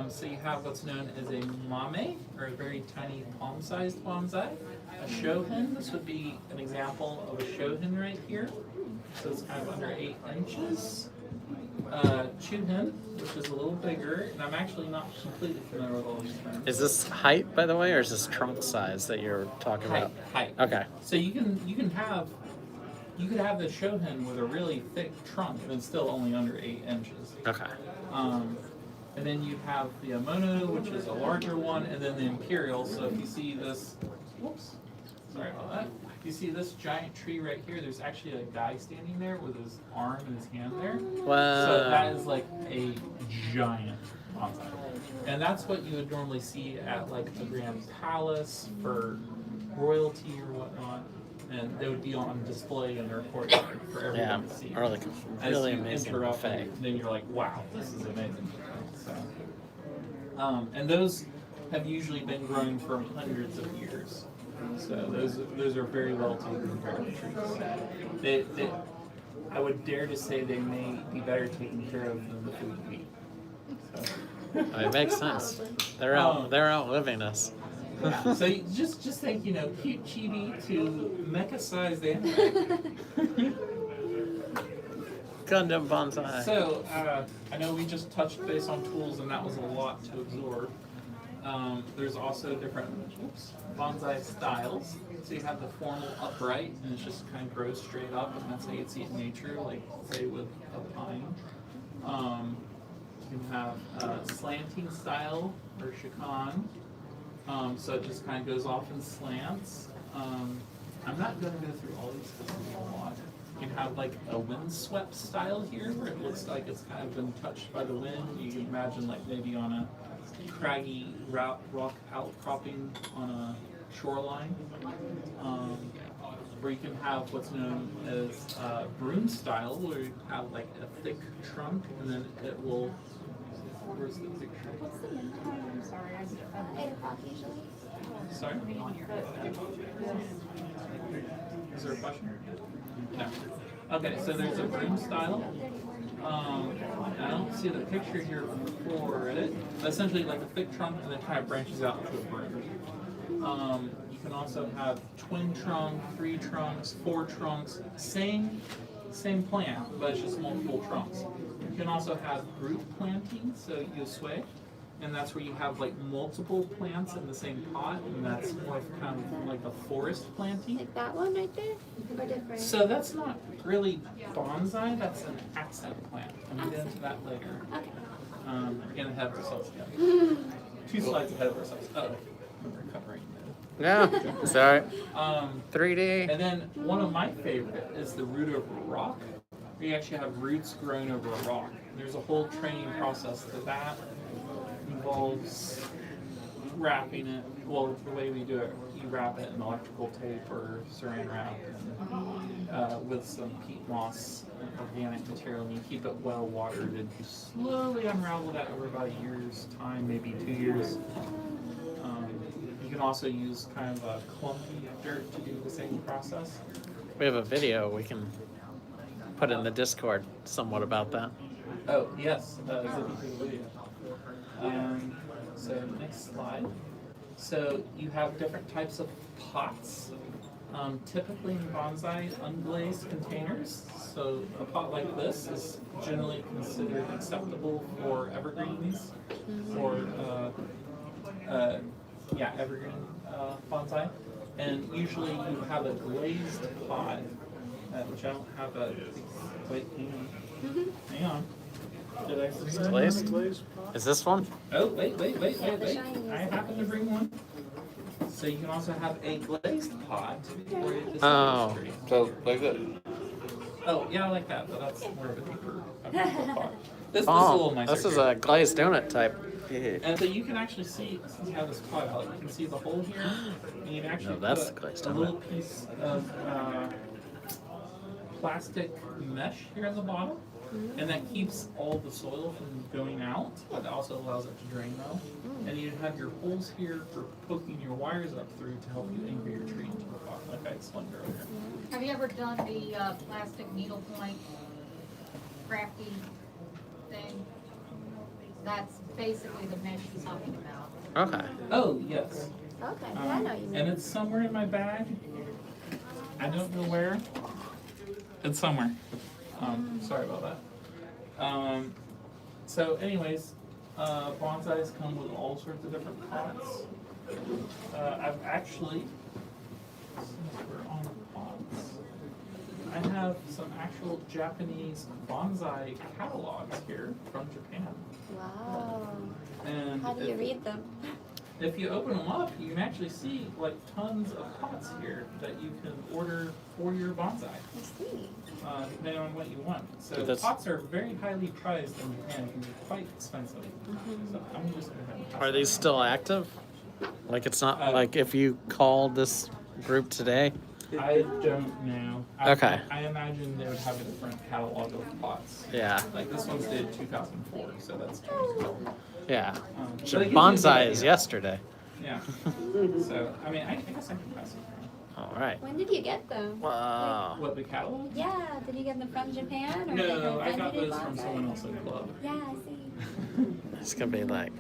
So you have what's known as a mame, or a very tiny palm-sized bonsai. A shohin, this would be an example of a shohin right here. So it's kind of under 8 inches. Chuhin, which is a little bigger, and I'm actually not completely familiar with all these terms. Is this height, by the way, or is this trunk size that you're talking about? Height. Okay. So you could have the shohin with a really thick trunk and it's still only under 8 inches. Okay. And then you have the Amono, which is a larger one, and then the Imperial. So if you see this, whoops, sorry about that. If you see this giant tree right here, there's actually a guy standing there with his arm and his hand there. Wow. So that is like a giant bonsai. And that's what you would normally see at like the Grand Palace for royalty or whatnot. And they would be on display in their courtyard for everyone to see. Really, As really you amazing interrupt, buffet. then you're like, wow, this is amazing. So, and those have usually been growing for hundreds of years. So those are very well taken care of trees. They, I would dare to say they may be better taken care of than the food we eat. So. It makes sense. They're outliving us. Yeah. So you just think, you know, cute chibi to mecha-sized anime. Gundam bonsai. So, I know we just touched base on tools, and that was a lot to absorb. There's also different bonsai styles. So you have the formal upright, and it just kind of grows straight up, and that's how you'd see it in nature, like say with a pine. You can have slanting style or chikan. So it just kind of goes off in slants. I'm not going to go through all these because there's a lot. You can have like a windswept style here, where it looks like it's kind of been touched by the wind. You can imagine like maybe on a craggy rock outcropping on a shoreline. Or you can have what's known as broom style, where you have like a thick trunk, and then it will. Where's the picture? What's the main time? I'm sorry. 8 o'clock usually. Sorry? Is there a question? No. Okay, so there's a broom style. I don't see the picture here for it. But essentially like a thick trunk and then kind of branches out into a broom. You can also have twin trunk, 3 trunks, 4 trunks, same plant, but it's just multiple trunks. You can also have group planting, so yosue, and that's where you have like multiple plants in the same pot, and that's more of kind of like a forest planting. Like that one right there? Or different? So that's not really bonsai, that's an accent plant. And we'll get into that later. Okay. We're getting ahead of ourselves again. 2 slides ahead of ourselves. Oh, we're covering that. No, sorry. 3D. And then one of my favorite is the root over rock. We actually have roots growing over a rock. There's a whole training process to that. Involves wrapping it. Well, the way we do it, you wrap it in electrical tape or saran wrap and, with some peat moss and organic material, and you keep it well watered, and you slowly unravel that over about a year's time, maybe 2 years. You can also use kind of a clumpy dirt to do the same process. We have a video we can put in the Discord somewhat about that. Oh, yes, zipping through the video. So next slide. So you have different types of pots. Typically in bonsai, unglazed containers. So a pot like this is generally considered acceptable for evergreens or evergreen bonsai. And usually you have a glazed pot, which I don't have a. Wait, hang on. Did I forget? Glazed? Is this one? Oh, wait. Yeah, the shiny I happen to bring one. So you can also have a glazed pot. Where it just Oh. straight. So like that. Oh, yeah, I like that, but that's more of a deeper pot. This is a little Oh, nicer. this is here. a glazed donut type. And so you can actually see, since you have this pot out, you can see the hole here. And you can actually No, that's put the glazed a donut. little piece of plastic mesh here at the bottom. And that keeps all the soil from going out, but it also allows it to drain well. And you have your holes here for poking your wires up through to help you anchor your tree into the pot, like I explained earlier. Have you ever done the plastic needlepoint crafty thing? That's basically the mesh he's talking about. Okay. Oh, yes. Okay, yeah, I know you mean. And it's somewhere in my bag. I don't know where. It's somewhere. Sorry about that. So anyways, bonsais come with all sorts of different pots. I've actually, since we're on pots, I have some actual Japanese bonsai catalogs here from Japan. Wow. And How do you read them? if you open them up, you can actually see like tons of pots here that you can order for your bonsai, I see. depending on what you want. So That's- pots are very highly prized in Japan and can be quite expensive. So I'm just gonna have to pass Are it these on. still active? Like it's not Uh, like if you call this group today. I don't know. Okay. I imagine they would have a different catalog of pots. Yeah. Like this one's dated 2004, so that's Yeah. but it Sure. gives you a good Bonsai idea. is yesterday. Yeah. So I mean, I guess I can pass it around. All right. When did you get them? Wow. What, the catalog? Yeah, did you get them from Japan or No, I got those those from someone else in the club. Yeah, I see. It's gonna be like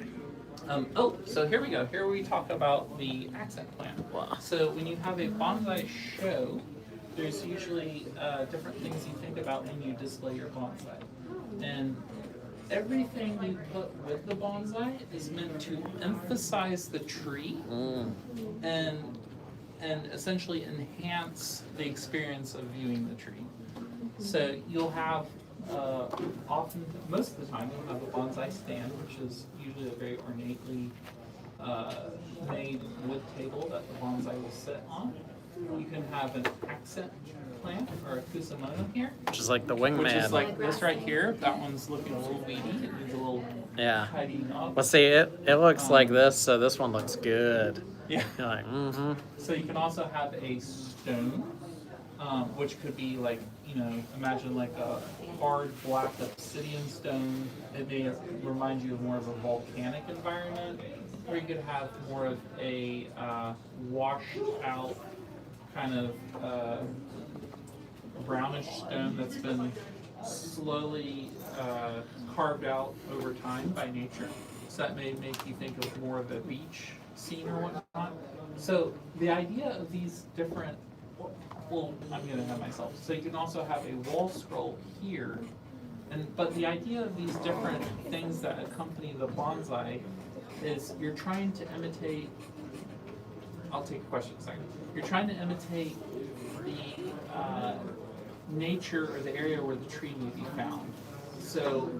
So here we go. Here we talk about the accent plant. Wow. So when you have a bonsai show, there's usually different things you think about when you display your bonsai. And everything you put with the bonsai is meant to emphasize the tree and essentially enhance the experience of viewing the tree. So you'll have often, most of the time, you'll have a bonsai stand, which is usually a very ornately made wood table that the bonsai will sit on. You can have an accent plant or a kusamono here, which is like the which is wingman. like this right here. That one's looking a little weedy. It needs a little Yeah. tidying up. Well, see, it looks like this, so this one looks good. Yeah. You're like, mm-hmm. So you can also have a stone, which could be like, imagine like a hard black obsidian stone. It may remind you of more of a volcanic environment, or you could have more of a washed out kind of brownish stone that's been slowly carved out over time by nature. So that may make you think of more of a beach scene or whatnot. So the idea of these different, well, I'm going to have myself. So you can also have a wall scroll here, but the idea of these different things that accompany the bonsai is you're trying to imitate. I'll take a question in a second. You're trying to imitate the nature or the area where the tree may be found. So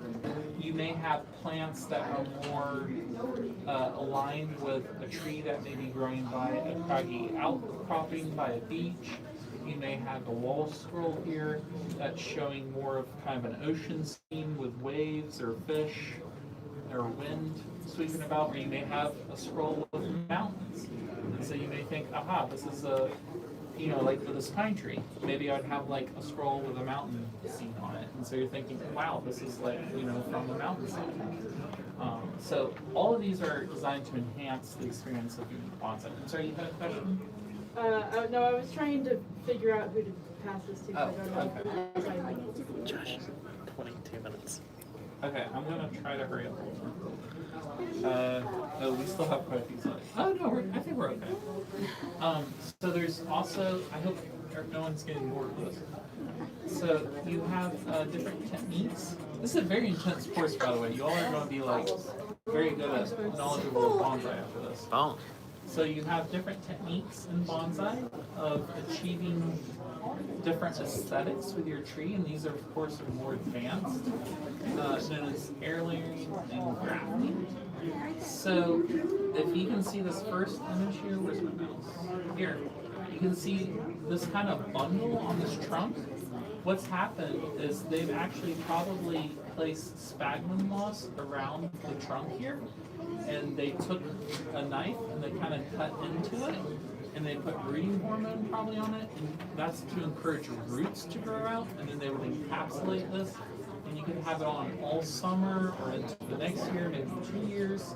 you may have plants that are more aligned with a tree that may be growing by a craggy outcropping by a beach. You may have a wall scroll here that's showing more of kind of an ocean scene with waves or fish or wind sweeping about, or you may have a scroll with mountains. And so you may think, aha, this is a, you know, like for this pine tree, maybe I'd have like a scroll with a mountain scene on it. And so you're thinking, wow, this is like, you know, from the mountainside. So all of these are designed to enhance the experience of the bonsai. I'm sorry, you had a question? No, I was trying to figure out who to pass this to. Oh, I don't know. okay. Josh, 22 minutes. Okay, I'm gonna try to hurry up a little more. Oh, we still have quite a few slides. Oh no, I think we're okay. So there's also, I hope no one's getting bored with this. So you have different techniques. This is a very intense course, by the way. You all are going to be like very good at knowledgeable of bonsai after this. Oh. So you have different techniques in bonsai of achieving different aesthetics with your tree, and these are of course are more advanced, known as air layering and grafting. So if you can see this first image here, where's my mouse? Here. You can see this kind of bundle on this trunk. What's happened is they've actually probably placed sphagnum moss around the trunk here, and they took a knife and they kind of cut into it, and they put rooting hormone probably on it, and that's to encourage roots to grow out, and then they would encapsulate this, and you can have it on all summer or into the next year, maybe 2 years.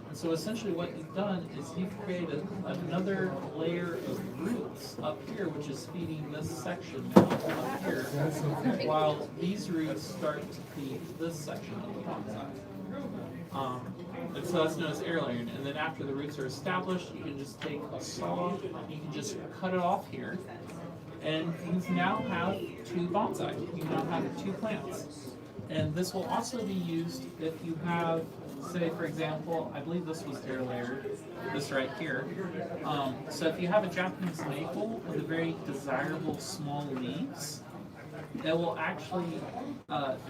And so essentially what you've done is you've created another layer of roots up here, which is feeding this section now up here, while these roots start to feed this section of the bonsai. And so that's known as air layering. And then after the roots are established, you can just take a saw, you can just cut it off here, and you now have 2 bonsai. You now have 2 plants. And this will also be used if you have, say for example, I believe this was air layered, this right here. So if you have a Japanese maple with a very desirable small leaves, it will actually,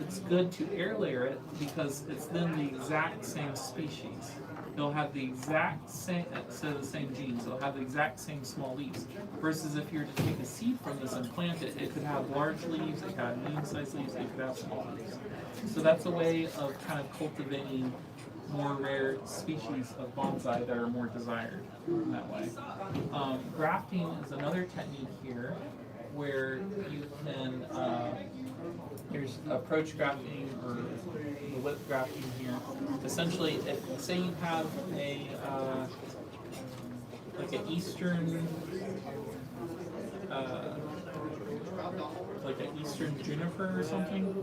it's good to air layer it because it's then the exact same species. They'll have the exact same, so the same genes, they'll have the exact same small leaves. Versus if you were to take a seed from this and plant it, it could have large leaves, it could have medium-sized leaves, it could have small leaves. So that's a way of kind of cultivating more rare species of bonsai that are more desired in that way. Grafting is another technique here where you can, here's approach grafting or the whip grafting here. Essentially, if say you have a like an eastern like an eastern juniper or something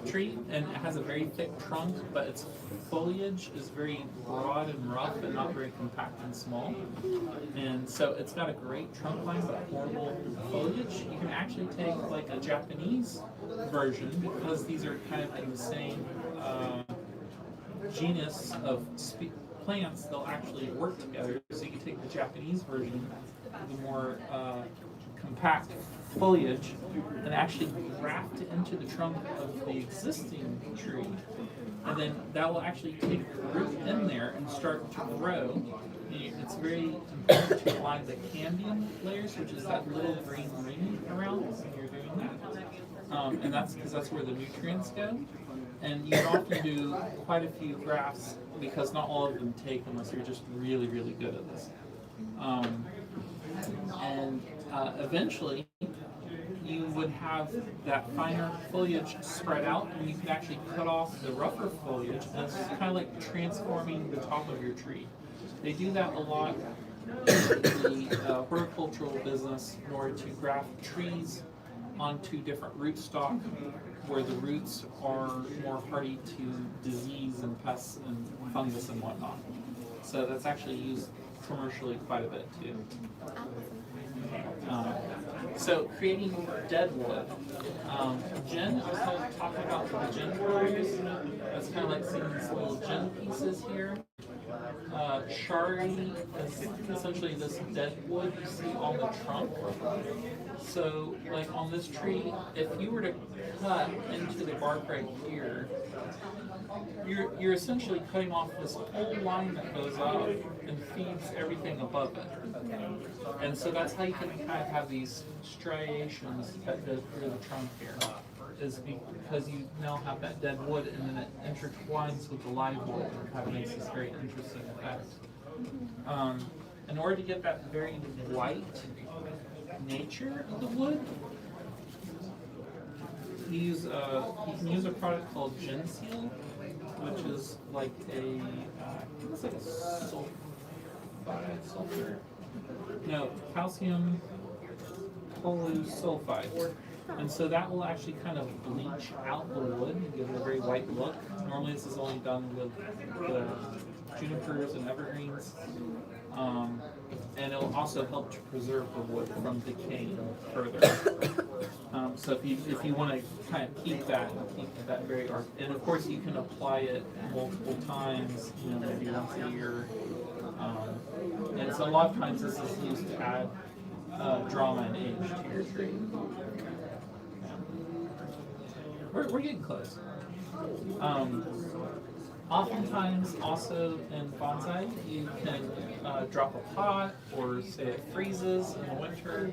tree, and it has a very thick trunk, but its foliage is very broad and rough and not very compact and small. And so it's got a great trunk line but horrible foliage. You can actually take like a Japanese version, because these are kind of in the same genus of plants, they'll actually work together. So you can take the Japanese version, the more compact foliage, and actually graft it into the trunk of the existing tree, and then that will actually take the root in there and start to grow. It's very important to align the cambium layers, which is that little green ring around when you're doing that, and that's because that's where the nutrients go. And you often do quite a few grafts because not all of them take unless you're just really, really good at this. Eventually, you would have that finer foliage spread out, and you can actually cut off the rougher foliage, and it's kind of like transforming the top of your tree. They do that a lot in the horticultural business in order to graft trees onto different rootstock where the roots are more hardy to disease and pests and fungus and whatnot. So that's actually used commercially quite a bit too. So creating dead wood. Jen, I was talking about the Jen drawers. That's kind of like seeing these little Jen pieces here. Shari is essentially this dead wood you see on the trunk. So, like on this tree, if you were to cut into the bark right here, you're essentially cutting off this whole line that goes up and feeds everything above it. And so that's how you can kind of have these striations that go through the trunk here, is because you now have that dead wood and then it intertwines with the live wood and kind of makes this very interesting effect. in order to get that very white nature of the wood, you can use a product called Genseal, which is like it's like a sulfur. No, calcium polysulfide. And so that will actually kind of bleach out the wood and give it a very white look. Normally this is only done with the junipers and evergreens. And it'll also help to preserve the wood from decaying further. So if you want to kind of keep that very arc, and of course you can apply it multiple times, maybe once a year. And so a lot of times this is used to add drama and age to your tree. We're getting close. Oftentimes, also in bonsai, you can drop a pot, or say it freezes in the winter,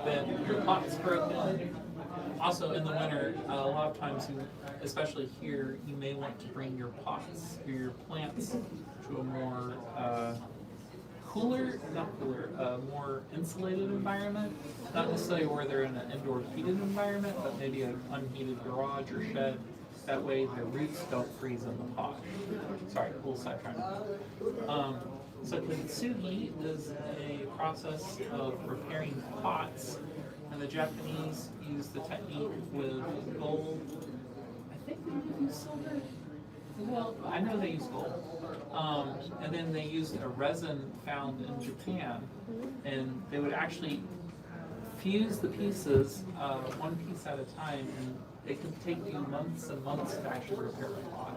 then your pot's broken. Also in the winter, a lot of times, especially here, you may want to bring your pots or your plants to a more more insulated environment. Not necessarily where they're in an indoor heated environment, but maybe an unheated garage or shed. That way the roots don't freeze in the pot. Sorry, a little sidetrack. So kintsugi is a process of repairing pots, and the Japanese use the technique with gold. I think they use silver. Well, I know they use gold. And then they used a resin found in Japan, and they would actually fuse the pieces one piece at a time, and it could take you months and months to actually repair a pot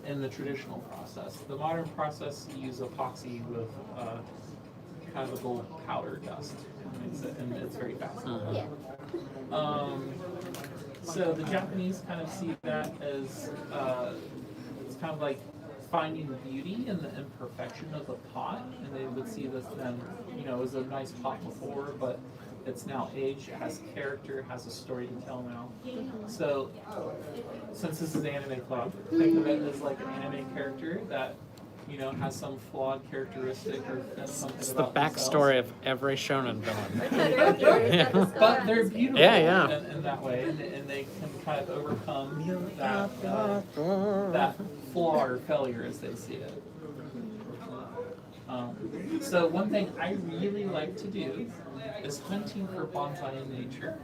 in the traditional process. The modern process, you use epoxy with kind of a gold powder dust, and it's very fast. Yeah. So the Japanese kind of see that as it's kind of like finding beauty in the imperfection of the pot, and they would see this then, it was a nice pot before, but it's now aged, it has character, has a story to tell now. So, since this is an anime club, think of it as like an anime character that, has some flawed characteristic or something It's the about backstory themselves. of every shonen villain. But they're beautiful Yeah. in that way, and they can kind of overcome that flaw or failure as they see it. So one thing I really like to do is hunting for bonsai in nature.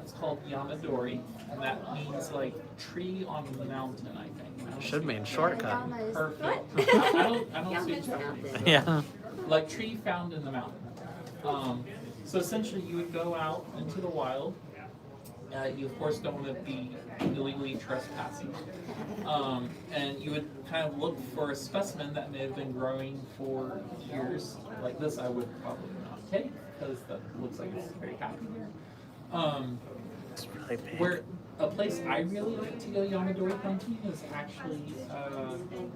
It's called Yamadori, and that means like tree on the mountain, I think. Should mean shortcut. Perfect. What? I don't see Japanese. Yeah. Like tree found in the mountain. So essentially you would go out into the wild. You of course don't want to be illegally trespassing. And you would kind of look for a specimen that may have been growing for years. Like this I would probably not take, because that looks like it's very happy here. It's really big. Where a place I really like to go Yamadori hunting is actually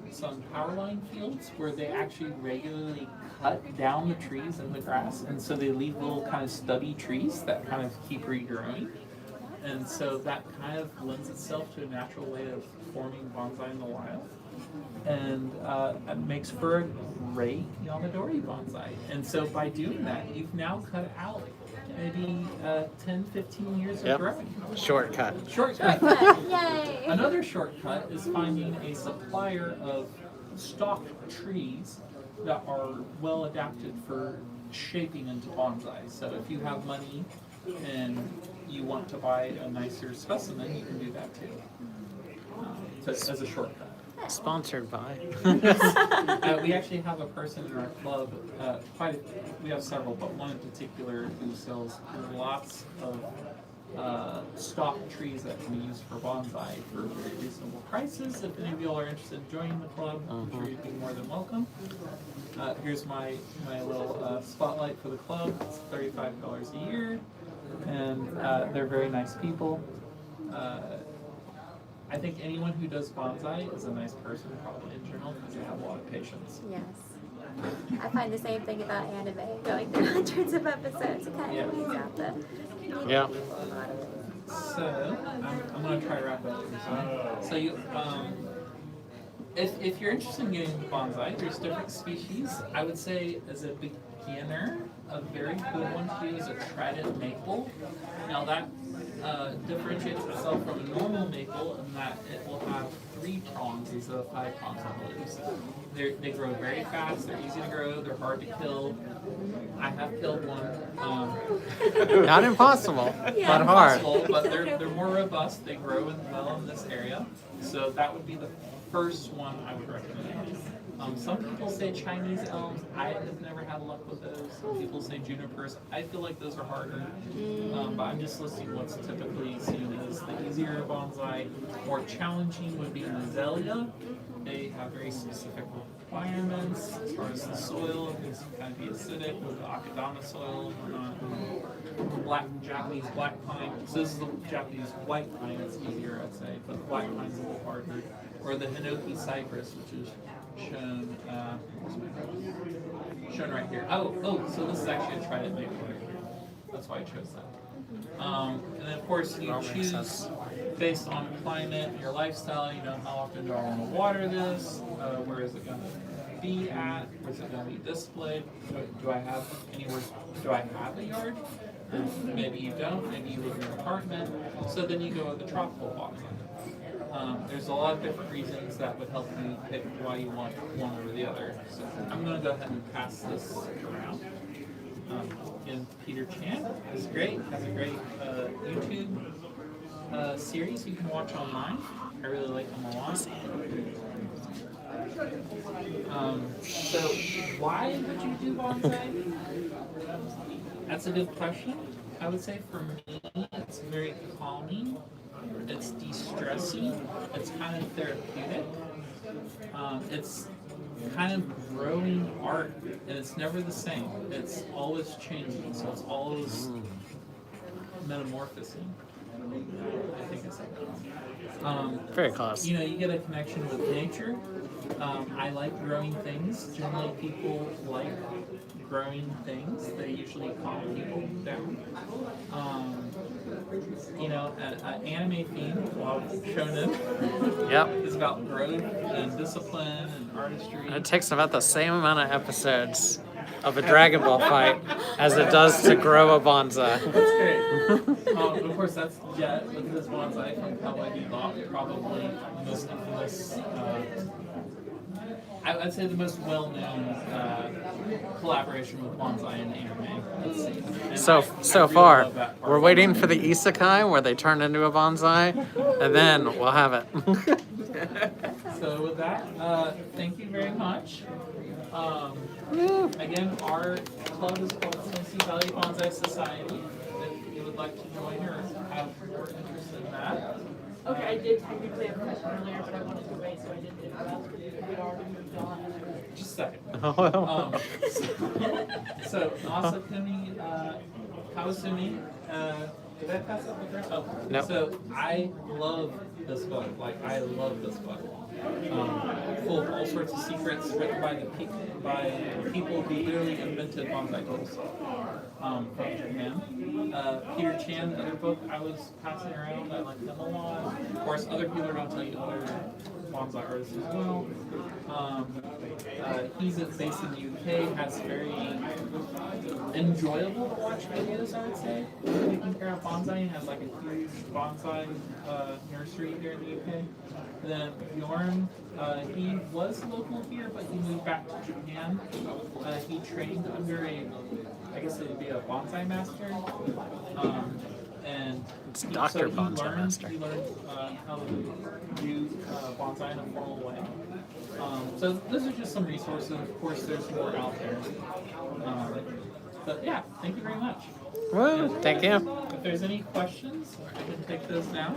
some power line fields where they actually regularly cut down the trees in the grass, and so they leave little kind of stubby trees that kind of keep regrowing. And so that kind of lends itself to a natural way of forming bonsai in the wild. And it makes for a great Yamadori bonsai. And so by doing that, you've now cut out maybe 10, 15 years of growing. Shortcut. Shortcut. Yay! Another shortcut is finding a supplier of stock trees that are well adapted for shaping into bonsai. So if you have money and you want to buy a nicer specimen, you can do that too. So as a shortcut. Sponsored by. We actually have a person in our club, we have several, but one in particular who sells lots of stock trees that can be used for bonsai for very reasonable prices. If any of you all are interested in joining the club, I'm sure you'd be more than welcome. Here's my little spotlight for the club. It's $35 a year, and they're very nice people. I think anyone who does bonsai is a nice person, probably in general, because they have a lot of patience. Yes. I find the same thing about anime. Going through hundreds of episodes, it kind of weeds out the Yeah. people a lot of ways. So I'm going to try to wrap up. So you, if you're interested in getting into bonsai, there's different species. I would say as a beginner, a very good one to do is a trident maple. Now that differentiates itself from a normal maple in that it will have 3 prongs instead of 5 prongs on the leaves. They grow very fast, they're easy to grow, they're hard to kill. I have killed one. Not impossible, Yeah. but hard. Impossible, but they're more robust, they grow well in this area. So that would be the first one I would recommend. Some people say Chinese elms. I have never had luck with those. Some people say junipers. I feel like those are harder. But I'm just listing what's typically seen as the easier bonsai. More challenging would be an azalea. They have very specific requirements as far as the soil. It needs to kind of be acidic with the akadama soil and whatnot. Japanese black pine. So this is the Japanese white pine. It's easier, I'd say, but the black pine's a little harder. Or the hinoki cypress, which is shown right here. Oh, so this is actually a trident maple right here. That's why I chose that. And then of course you choose based on climate, your lifestyle. You know, how often do I want to water this? Where is it going to be at? Where is it going to be displayed? Do I have anywhere? Do I have a yard? Maybe you don't. Maybe you live in an apartment. So then you go with the tropical bonsai. There's a lot of different reasons that would help you pick why you want one over the other. So I'm going to go ahead and pass this around. And Peter Chan is great, has a great YouTube series you can watch online. I really like them a lot. So why would you do bonsai? That's a good question. I would say for me, it's very calming. It's de-stressing. It's kind of therapeutic. It's kind of growing art, and it's never the same. It's always changing, so it's always metamorphosing. I think I said that. Very close. You know, you get a connection with nature. I like growing things. Generally, people like growing things. They usually calm people down. You know, an anime theme, shonen, Yep. is about growth and discipline and artistry. And it takes about the same amount of episodes of a Dragon Ball fight as it does to grow a bonsai. That's great. Of course, that's Jet with his bonsai from Cowboy Bebop, probably the most infamous. I'd say the most well-known collaboration with bonsai in anime. Let's see. And So I really far, love that part. we're waiting for the isekai where they turn into a bonsai, and then we'll have it. So with that, thank you very much. Again, our club is called Tennessee Valley Bonsai Society. If you would like to join or have more interest in that. Okay, I did technically have a question earlier, but I wanted to wait, so I didn't interrupt because we'd already moved on. Just a second. Oh, well. So Asakumi Kawasumi, did I pass up the first? Oh, No. So I love this book. Like I love this book. Full of all sorts of secrets written by people who literally invented bonsai tools from Japan. Peter Chan, the other book I was passing around, I like them a lot. Of course, other people are going to tell you other bonsai artists as well. He's based in the UK, has very enjoyable to watch videos, I would say. Taking care of bonsai, he has like a huge bonsai nursery here in the UK. Then Bjorn, he was local here, but he moved back to Japan. He trained under I guess it would be a bonsai master. And It's Dr. Bonsai learned, Master. He learned how to do bonsai in a formal way. So those are just some resources. Of course, there's more out there. But yeah, thank you very much. Woo, thank you. If there's any questions, I can take those now.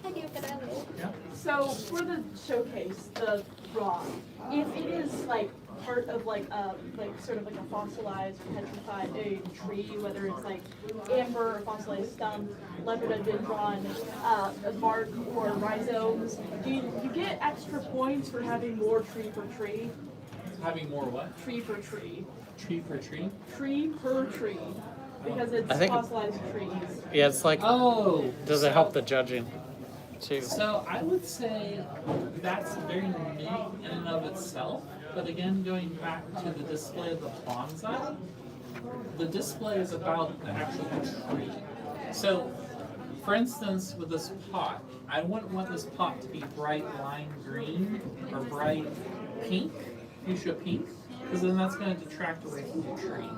I do, but I will. Yeah. So for the showcase, the rock, if it is like part of like sort of like a fossilized petrified tree, whether it's like amber or fossilized stump, lepidodendron, bark or rhizomes, do you get extra points for having more tree per tree? Having more what? Tree per tree. Tree per tree? Tree per tree. Because it's I think- fossilized trees. Yeah, it's like, Oh! does it help the judging? too. So I would say that's very unique in and of itself. But again, going back to the display of the bonsai, the display is about the actual tree. So, for instance, with this pot, I wouldn't want this pot to be bright lime green or bright pink, fuchsia pink, because then that's going to detract away from the tree.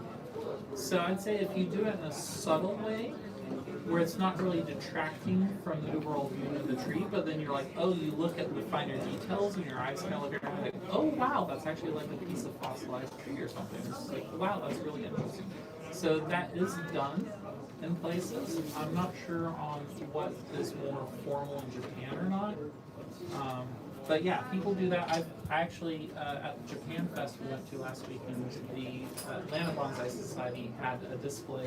So I'd say if you do it in a subtle way, where it's not really detracting from the overall view of the tree, but then you're like, oh, you look at the finer details and your eyes kind of look around like, oh wow, that's actually like a piece of fossilized tree or something. It's like, wow, that's really interesting. So that is done in places. I'm not sure on what is more formal in Japan or not. But yeah, people do that. I actually, at the Japan Fest we went to last weekend, the Atlanta Bonsai Society had a display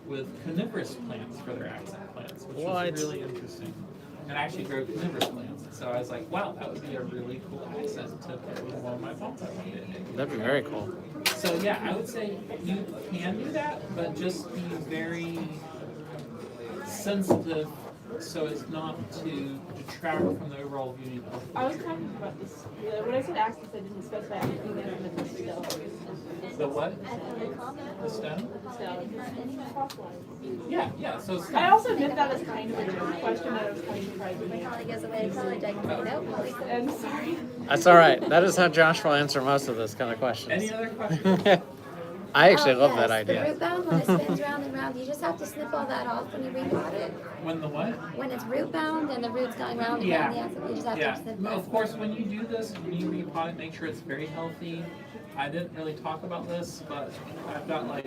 with coniferous plants for their accent plants, which was really interesting. And I actually grow coniferous plants. So I was like, wow, that would be a really cool accent to put with one of my bonsai one day. That'd be very cool. So yeah, I would say you can do that, but just be very sensitive so as not to detract from the overall beauty of the I was tree. talking about this. When I said accents, I didn't specify anything that meant the stone. The what? The stone? Yeah, so it's I also meant that as kind of a joke question, and I was kind of surprised at My me. colleague goes away to college, I can say, nope. And sorry. That's all right. That is how Josh will answer most of this kind of questions. Any other questions? I actually love yes, that The idea. root bound, when it spins round and round, you just have to snip all that off when you repot it. When the what? When it's root bound and the root's going round and round the axis, you just have Yeah. to snip No, that. of course, when you do this, when you repot it, make sure it's very healthy. I didn't really talk about this, but I've got like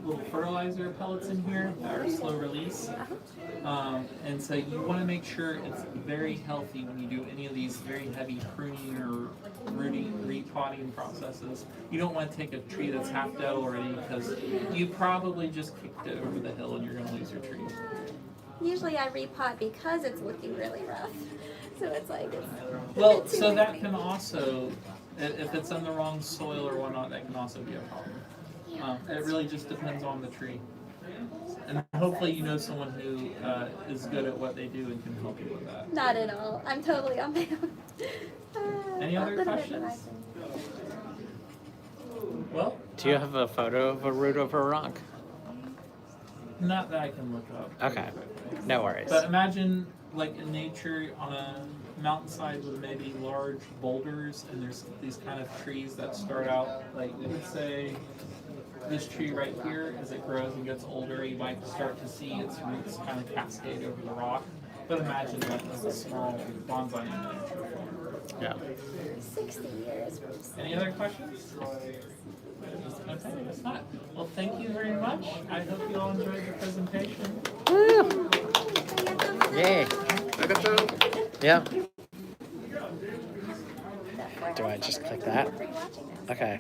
little fertilizer pellets in here that are slow release. And so you want to make sure it's very healthy when you do any of these very heavy pruning or rooting, repotting processes. You don't want to take a tree that's half dead already because you probably just kicked it over the hill and you're going to lose your tree. Usually I repot because it's looking really rough. So it's like, it's Well, too so that late. can also, if it's in the wrong soil or whatnot, that can also be a problem. It really just depends on the tree. And hopefully you know someone who is good at what they do and can help you with that. Not at all. I'm totally on my own. Any A other little bit, but questions? Well, Do you have a photo of a root over a rock? not that I can look up. Okay. No worries. But imagine like in nature on a mountainside with maybe large boulders and there's these kind of trees that start out like, let's say this tree right here, as it grows and gets older, you might start to see its roots kind of cascade over the rock. But imagine that as a small bonsai in miniature form. Yeah. 60 years. Any other questions? Okay, if not, well, thank you very much. I hope you all enjoyed the presentation. Woo! Yay. Yeah. Do I just click that? Okay.